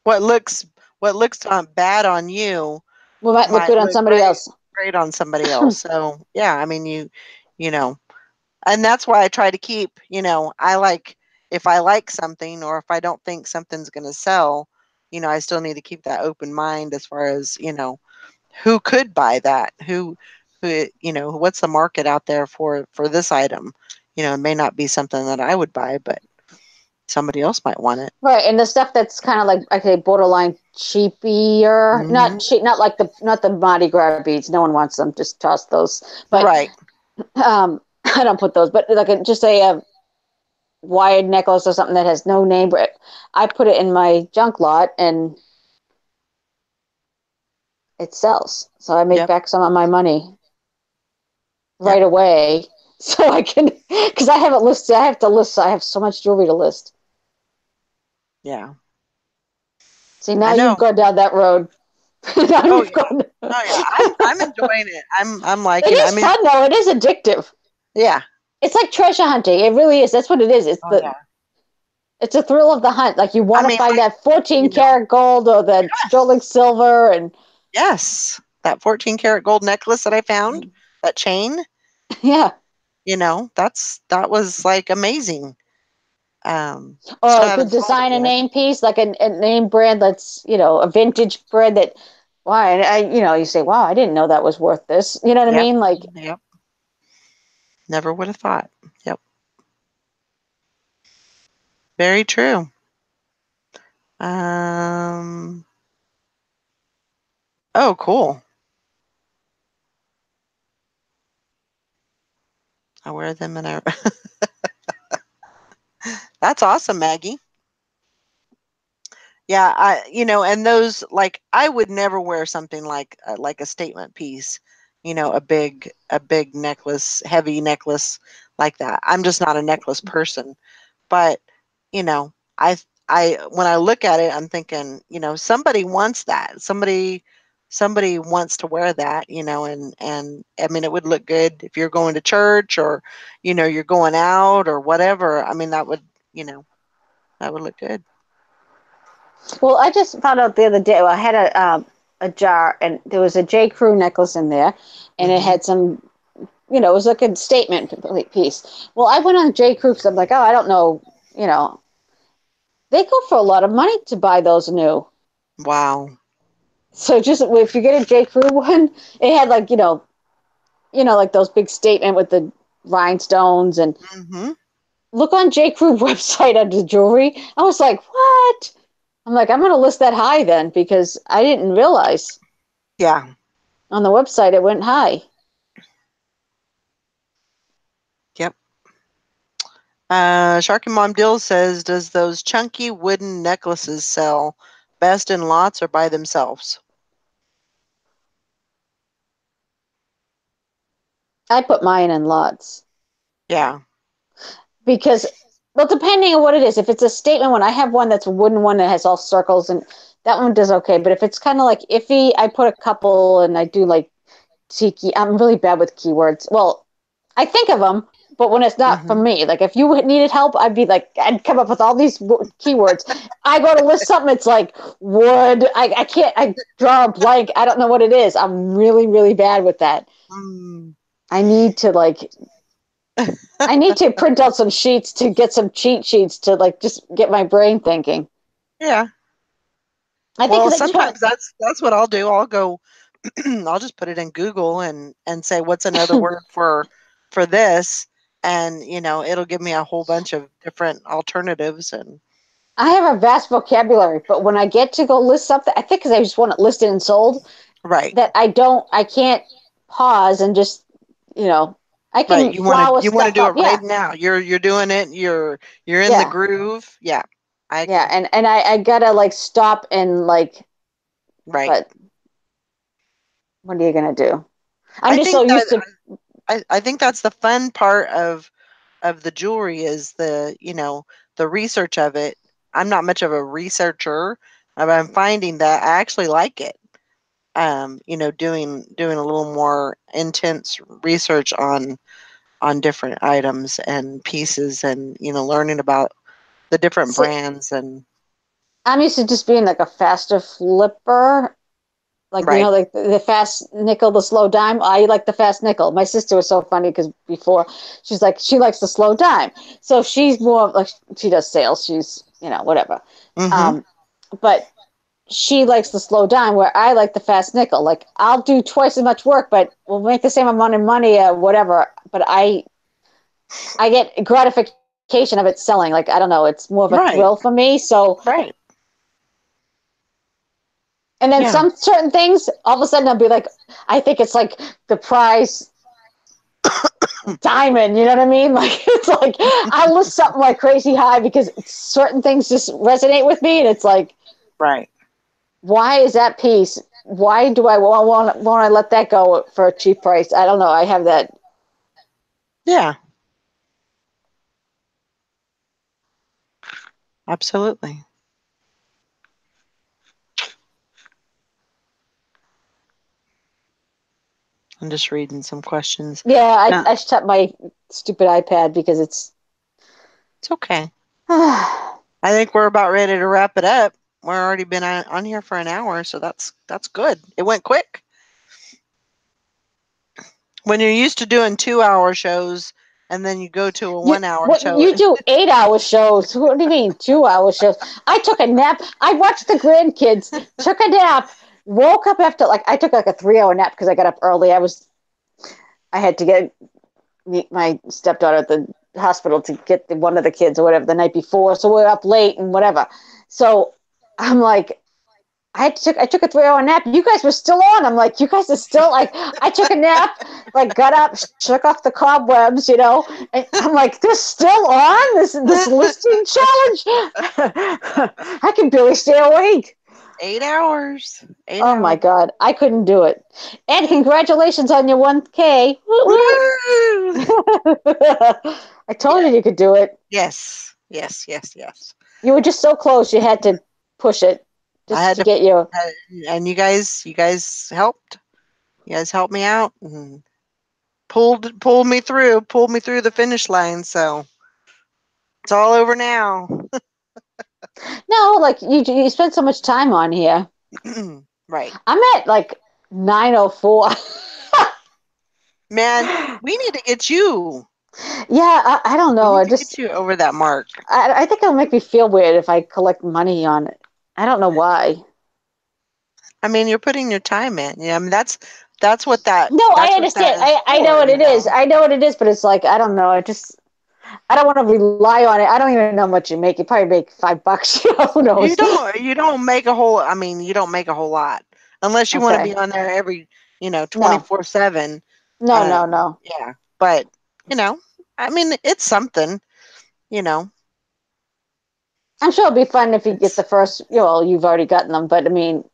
Speaker 1: What looks what looks bad on you
Speaker 2: what might look
Speaker 1: might
Speaker 2: good on
Speaker 1: look
Speaker 2: somebody else.
Speaker 1: great on somebody else. So yeah, I mean you know, and that's why I try to keep. I like, if I like something, or if I don't think something's going to sell, I still need to keep that open mind as far as who could buy that, who what's the market out there for this item. It may not be something that I would buy, but somebody else might want it.
Speaker 2: Right, and the stuff that's kind of like okay, borderline cheapier, not
Speaker 1: Hmm.
Speaker 2: cheap, not the Mardi Gras beads. No one wants them. Just toss those. But
Speaker 1: Right.
Speaker 2: I don't put those. But like just a wired necklace or something that has no name. I put it in my junk lot and it sells. So I make
Speaker 1: Yep.
Speaker 2: back some of my money
Speaker 1: Yep.
Speaker 2: right away. So I can, because I haven't listed, I have to list, I have so much jewelry to list.
Speaker 1: Yeah.
Speaker 2: See,
Speaker 1: I
Speaker 2: now
Speaker 1: know.
Speaker 2: you've gone down that road. Now
Speaker 1: Oh
Speaker 2: you've
Speaker 1: yeah.
Speaker 2: gone.
Speaker 1: Oh yeah. I'm enjoying it. I'm
Speaker 2: It
Speaker 1: liking it. I
Speaker 2: is
Speaker 1: mean,
Speaker 2: fun though. It is addictive.
Speaker 1: yeah.
Speaker 2: It's like treasure hunting. It really is. That's what it is.
Speaker 1: Oh yeah.
Speaker 2: It's a thrill of the hunt. Like you
Speaker 1: I
Speaker 2: want to
Speaker 1: mean,
Speaker 2: find
Speaker 1: like,
Speaker 2: that 14
Speaker 1: you know,
Speaker 2: karat gold or the sterling silver and
Speaker 1: yes, that 14 karat gold necklace that I found, that chain,
Speaker 2: yeah.
Speaker 1: that was like amazing. Still
Speaker 2: Or to
Speaker 1: haven't sold it
Speaker 2: design a
Speaker 1: yet.
Speaker 2: name piece, like a name brand that's, a vintage brand that why? And you say, wow, I didn't know that was worth this. You know what I
Speaker 1: Yep.
Speaker 2: mean? Like,
Speaker 1: Yep. Never would have thought. Yep. Very true. Um. Oh, cool. I wear them and I. That's awesome, Maggie. Yeah, and those like I would never wear something like a statement piece, a big necklace, heavy necklace like that. I'm just not a necklace person. But, you know, I when I look at it, I'm thinking, somebody wants that. Somebody wants to wear that, and I mean it would look good if you're going to church or, you're going out or whatever. I mean that would look good.
Speaker 2: well, I just found out the other day. Well, I had a jar, and there was a J. Crew necklace in there, and it
Speaker 1: Mhm.
Speaker 2: had some. It was like a statement piece. Well, I went on J. Crew because I'm like, oh, I don't know. You know, they go for a lot of money to buy those new.
Speaker 1: Wow.
Speaker 2: So just if you get a J. Crew one, it had like like those big statement with the rhinestones and
Speaker 1: Mhm.
Speaker 2: look on J. Crew website under jewelry. I was like, what? I'm like, I'm gonna list that high then because I didn't realize
Speaker 1: Yeah.
Speaker 2: on the website it went high.
Speaker 1: Yep. Sharky Mom Dill says, "Does those chunky wooden necklaces sell best in lots or by themselves?"
Speaker 2: I put mine in lots
Speaker 1: Yeah.
Speaker 2: because, well, depending on what it is, if it's a statement one, I have one that's a wooden one that has all circles, and that one does okay. But if it's kind of like iffy, I put a couple, and I do like tiki. I'm really bad with keywords. Well, I think of them, but when it's not for
Speaker 1: Mhm.
Speaker 2: me, like if you needed help, I'd be like, I'd come up with all these keywords. I go to list something, it's like wood. I can't. I draw a blank. I don't know what it is. I'm really really bad with that.
Speaker 1: Mm.
Speaker 2: I need to like I need to print out some sheets to get some cheat sheets to like just get my brain thinking.
Speaker 1: Yeah.
Speaker 2: I think
Speaker 1: Well,
Speaker 2: because I just want
Speaker 1: sometimes that's what I'll do. I'll go I'll just put it in Google and say what's another
Speaker 2: to.
Speaker 1: word for this, and it'll give me a whole bunch of different alternatives. And
Speaker 2: I have a vast vocabulary, but when I get to go list something, I think because I just want it listed and sold,
Speaker 1: right.
Speaker 2: that I can't pause and just, you know, I
Speaker 1: Right.
Speaker 2: can
Speaker 1: You
Speaker 2: flower
Speaker 1: want to
Speaker 2: stuff
Speaker 1: do it
Speaker 2: up.
Speaker 1: right
Speaker 2: Yeah,
Speaker 1: now. You're doing it. You're in the
Speaker 2: yeah,
Speaker 1: groove. Yeah. I
Speaker 2: yeah,
Speaker 1: agree.
Speaker 2: and I gotta like stop and like,
Speaker 1: Right.
Speaker 2: but what are you gonna do? I'm
Speaker 1: I
Speaker 2: just so
Speaker 1: think that
Speaker 2: used to.
Speaker 1: I think that's the fun part of the jewelry is the research of it. I'm not much of a researcher, but I'm finding that I actually like it. Doing a little more intense research on different items and pieces, and learning about the different
Speaker 2: See,
Speaker 1: brands and
Speaker 2: I'm used to just being like a faster flipper. Like,
Speaker 1: right.
Speaker 2: like the fast nickel, the slow dime. I like the fast nickel. My sister was so funny because before she's like, she likes the slow dime. So she's more like, she does sales. She's, whatever.
Speaker 1: Mhm.
Speaker 2: Um, but she likes the slow dime where I like the fast nickel. Like, I'll do twice as much work, but we'll make the same amount of money, whatever. But I get gratification of it selling. Like, I don't know. It's more of a
Speaker 1: Right.
Speaker 2: thrill for me. So,
Speaker 1: Right.
Speaker 2: and then
Speaker 1: Yeah.
Speaker 2: some certain things, all of a sudden I'll be like, I think it's like the prize diamond, you know what I mean? Like it's like I list something like crazy high because certain things just resonate with me, and it's like,
Speaker 1: Right.
Speaker 2: why is that piece? Why do I want to let that go for a cheap price? I don't know. I have that.
Speaker 1: Yeah. Absolutely. I'm just reading some questions.
Speaker 2: Yeah,
Speaker 1: No,
Speaker 2: I shut my stupid iPad because it's.
Speaker 1: it's okay.
Speaker 2: I
Speaker 1: I think we're about ready to wrap it up. We're already been on here for an hour, so that's good. It went quick. When you're used to doing 2-hour shows and then you go to a
Speaker 2: You
Speaker 1: 1-hour
Speaker 2: what
Speaker 1: show.
Speaker 2: you do 8 hour shows? What do you mean 2 hour shows? I took a nap. I watched the grandkids, took a nap, woke up after like I took like a 3 hour nap because I got up early. I had to meet my stepdaughter at the hospital to get one of the kids or whatever the night before. So we're up late and whatever. So I'm like, I took a 3 hour nap. You guys were still on. I'm like, you guys are still like, I took a nap, like got up, shook off the cobwebs, and I'm like, they're still on this listing challenge. I can barely stay awake.
Speaker 1: 8 hours. Eight
Speaker 2: Oh my
Speaker 1: hours.
Speaker 2: God, I couldn't do it. And congratulations on your 1K.
Speaker 1: Woo!
Speaker 2: I told
Speaker 1: Yeah.
Speaker 2: you could do it.
Speaker 1: Yes. Yes. Yes. Yes.
Speaker 2: You were just so close. You had to push it
Speaker 1: I
Speaker 2: just
Speaker 1: had
Speaker 2: to
Speaker 1: to,
Speaker 2: get you.
Speaker 1: and you guys helped. You guys helped me out and pulled me through the finish line. So it's all over now.
Speaker 2: No, like you spent so much time on here.
Speaker 1: Right.
Speaker 2: I'm at like 9:04.
Speaker 1: Man, we need to get you.
Speaker 2: Yeah, I don't
Speaker 1: We
Speaker 2: know.
Speaker 1: need to get you over that mark.
Speaker 2: I think it'll make me feel weird if I collect money on it. I don't know why.
Speaker 1: I mean, you're putting your time in. Yeah, I mean
Speaker 2: No, I
Speaker 1: that's what
Speaker 2: understand.
Speaker 1: that is
Speaker 2: I know
Speaker 1: for,
Speaker 2: what it is. I know what it is, but it's like I don't know. I don't want to rely on it. I don't even know how much you make. You probably make $5. Who
Speaker 1: You
Speaker 2: knows?
Speaker 1: don't make a whole I mean, you don't make a whole lot unless you want to be
Speaker 2: Okay.
Speaker 1: on there every,
Speaker 2: No,
Speaker 1: 24/7.
Speaker 2: no.
Speaker 1: Yeah. But, you know, I mean, it's something, you know.
Speaker 2: I'm sure it'll be fun if you get the
Speaker 1: It's
Speaker 2: first. You've already gotten them, but I mean,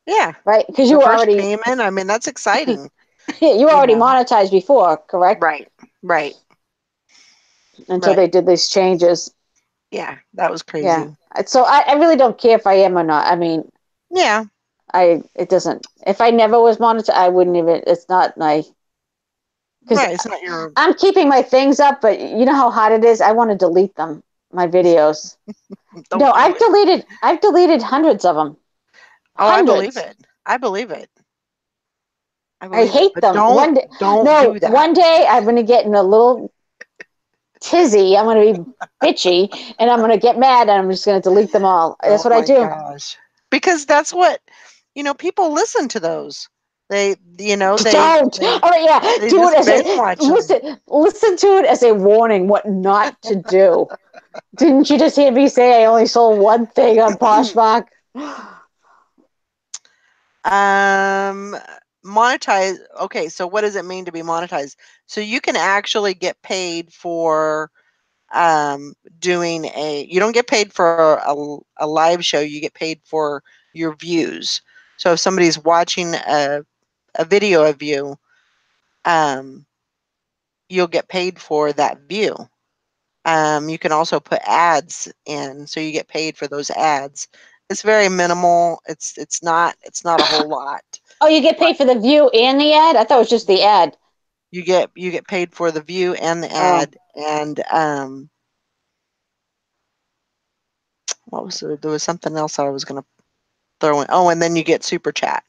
Speaker 1: yeah,
Speaker 2: right? Because
Speaker 1: the first payment, I mean, that's exciting,
Speaker 2: you were
Speaker 1: you
Speaker 2: already
Speaker 1: know.
Speaker 2: monetized before, correct?
Speaker 1: Right. Right.
Speaker 2: Until
Speaker 1: Right.
Speaker 2: they did these changes.
Speaker 1: Yeah, that was
Speaker 2: Yeah.
Speaker 1: crazy.
Speaker 2: So I really don't care if I am or not. I mean,
Speaker 1: Yeah.
Speaker 2: it doesn't. If I never was monetized, I wouldn't even. It's not my because
Speaker 1: Right, it's not your
Speaker 2: I'm keeping my things up, but you know how hard it is. I want to delete them, my videos. No,
Speaker 1: don't do it.
Speaker 2: I've deleted hundreds of them.
Speaker 1: Oh, I believe
Speaker 2: Hundreds.
Speaker 1: it. I believe it. I
Speaker 2: I
Speaker 1: believe it.
Speaker 2: hate
Speaker 1: But
Speaker 2: them.
Speaker 1: don't
Speaker 2: No,
Speaker 1: do that.
Speaker 2: one day I'm going to get in a little tizzy. I'm going to be bitchy and I'm going to get mad and I'm just going to delete them all. That's
Speaker 1: Oh
Speaker 2: what I
Speaker 1: my
Speaker 2: do.
Speaker 1: gosh. Because that's what, people listen to those. They,
Speaker 2: Don't. All right, yeah.
Speaker 1: they
Speaker 2: Do it
Speaker 1: just
Speaker 2: as
Speaker 1: binge
Speaker 2: a
Speaker 1: watch them.
Speaker 2: listen to it as a warning what not to do. Didn't you just hear me say I only sold one thing on Poshmark?
Speaker 1: Um, monetize. Okay, so what does it mean to be monetized? So you can actually get paid for doing you don't get paid for a live show, you get paid for your views. So if somebody's watching a video of you, um, you'll get paid for that view. You can also put ads in, so you get paid for those ads. It's very minimal. It's not a whole lot,
Speaker 2: Oh, you get
Speaker 1: but
Speaker 2: paid for the view and the ad? I thought it was just the ad.
Speaker 1: you get paid for the view and the
Speaker 2: Oh.
Speaker 1: ad. And there was something else I was going to throw in. Oh, and then you get super chat.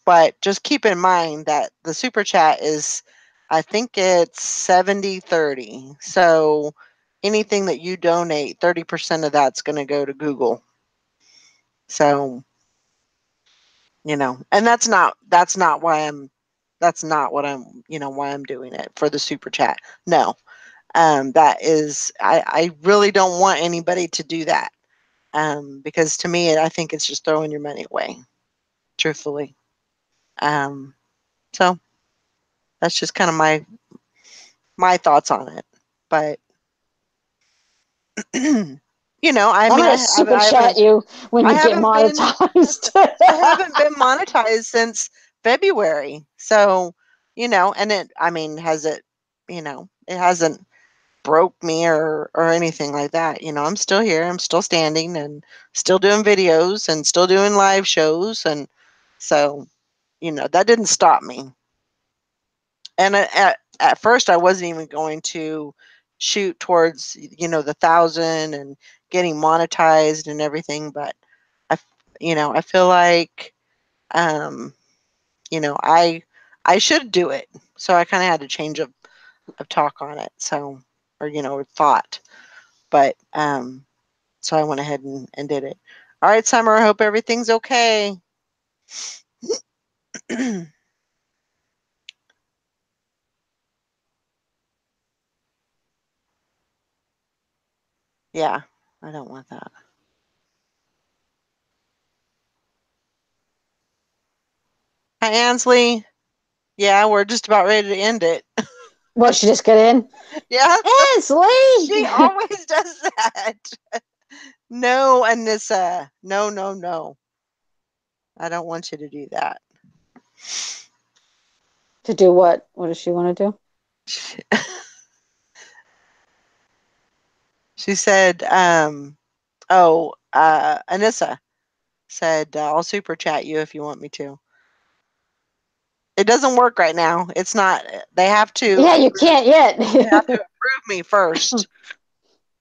Speaker 1: But just keep in mind that the super chat is, I think it's 70/30. So anything that you donate, 30% of that's going to go to Google. So, and that's not what why I'm doing it for the super chat. No. That is, I really don't want anybody to do that. Because to me, I think it's just throwing your money away, truthfully. Um, so that's just kind of my thoughts on it. But I
Speaker 2: I'm
Speaker 1: mean,
Speaker 2: gonna super chat you when
Speaker 1: I
Speaker 2: you get
Speaker 1: haven't been,
Speaker 2: monetized.
Speaker 1: I haven't been monetized since February. So, and I mean, it hasn't broke me or anything like that. I'm still here. I'm still standing and still doing videos and still doing live shows. And so, that didn't stop me. And at first I wasn't even going to shoot towards, the 1,000 and getting monetized and everything. But I feel like, um, I should do it. So I kind of had a change of talk on it. So, or thought, but, so I went ahead and did it. All right, Summer, I hope everything's okay. Yeah, I don't want that. Hi, Ansley. Yeah, we're just about ready to end it.
Speaker 2: Well, she just got in.
Speaker 1: Yeah, she
Speaker 2: Ansley!
Speaker 1: always does that. No, Anissa. No, no, no. I don't want you to do that.
Speaker 2: To do what? What does she want to do?
Speaker 1: She said, Anissa said, I'll super chat you if you want me to. It doesn't work right now. It's not, they have to,
Speaker 2: Yeah, you can't
Speaker 1: they have to
Speaker 2: yet.
Speaker 1: approve me first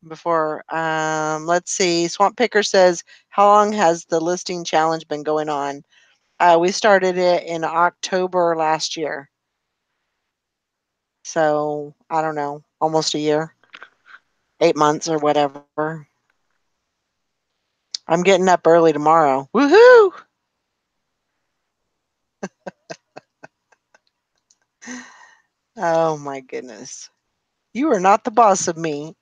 Speaker 1: before, let's see. Swamp Picker says, how long has the listing challenge been going on? We started it in October last year. So I don't know, almost a year, 8 months or whatever. I'm getting up early tomorrow. Woohoo! Oh my goodness. You are not the boss of me.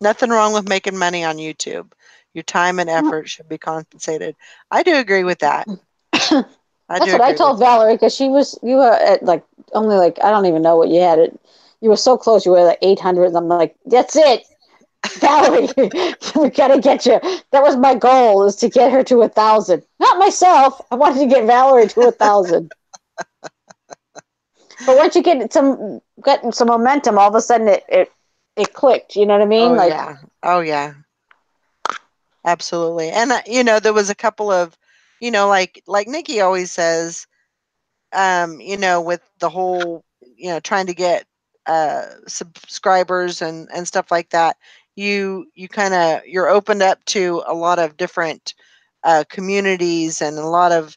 Speaker 1: Nothing wrong with making money on YouTube. Your time and effort should be compensated. I do agree with that. I
Speaker 2: That's
Speaker 1: do
Speaker 2: what I
Speaker 1: agree with
Speaker 2: told
Speaker 1: that.
Speaker 2: Valerie because you were at like only like I don't even know what you had it. You were so close. You were like 800. And I'm like, that's it, Valerie. We gotta get you. That was my goal is to get her to 1,000. Not myself. I wanted to get Valerie to 1,000. But once you getting some momentum, all of a sudden it clicked. You know what I mean?
Speaker 1: Oh
Speaker 2: Like,
Speaker 1: yeah. Oh yeah. Absolutely. And there was a couple of, like Nikki always says, with the whole, trying to get subscribers and stuff like that, you kind of you're opened up to a lot of different communities and a lot of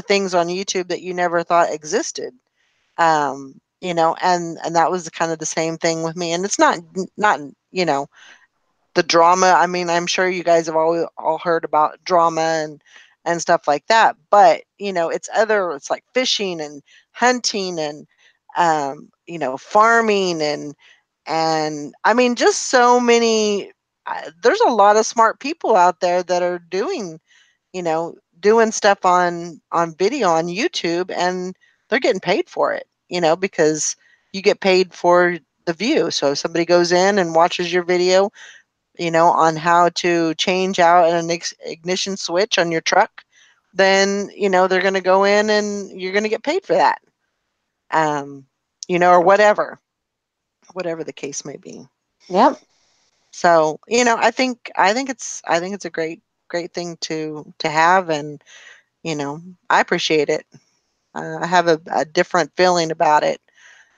Speaker 1: things on YouTube that you never thought existed. And that was kind of the same thing with me. And it's not the drama. I mean, I'm sure you guys have all heard about drama and stuff like that, but it's like fishing and hunting and farming and I mean just so many there's a lot of smart people out there that are doing stuff on video on YouTube, and they're getting paid for it, because you get paid for the view. So if somebody goes in and watches your video, on how to change out an ignition switch on your truck, then, they're going to go in and you're going to get paid for that. Um, or whatever the case may be.
Speaker 2: yep,
Speaker 1: So, I think it's a great thing to have, and, I appreciate it. I have a different feeling about it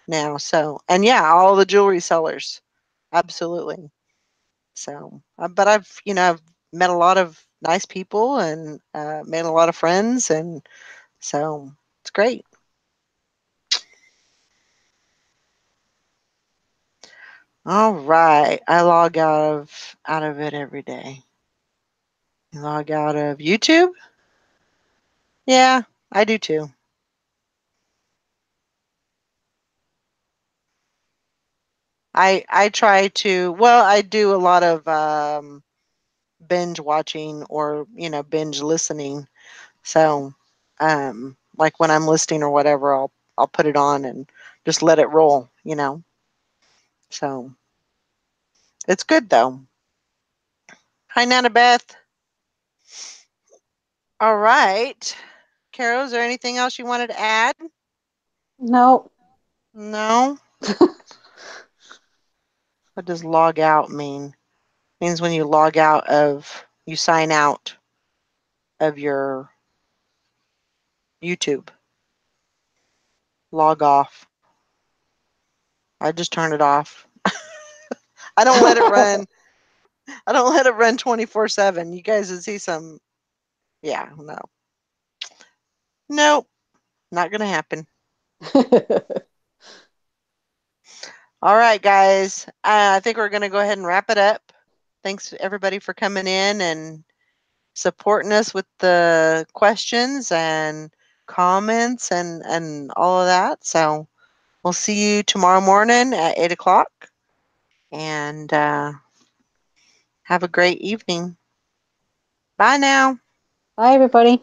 Speaker 1: now. So, and yeah, all the jewelry sellers, absolutely. So, but I've met a lot of nice people and made a lot of friends, and so it's great. All right, I log out of it every day. You log out of YouTube? Yeah, I do too. I try to. Well, I do a lot of binge watching or binge listening. So, like when I'm listening or whatever, I'll put it on and just let it roll. So it's good though. Hi, Nana Beth. All right. Carol, is there anything else you wanted to add?
Speaker 2: no,
Speaker 1: No? What does log out mean? It means when you sign out of your YouTube. Log off. I just turn it off. I don't let it run. I don't let it run 24/7. You guys would see some. Yeah, no. Nope. Not going to happen. All right, guys. I think we're going to go ahead and wrap it up. Thanks everybody for coming in and supporting us with the questions and comments and all of that. So we'll see you tomorrow morning at 8 o'clock. And have a great evening. Bye now.
Speaker 2: Bye, everybody.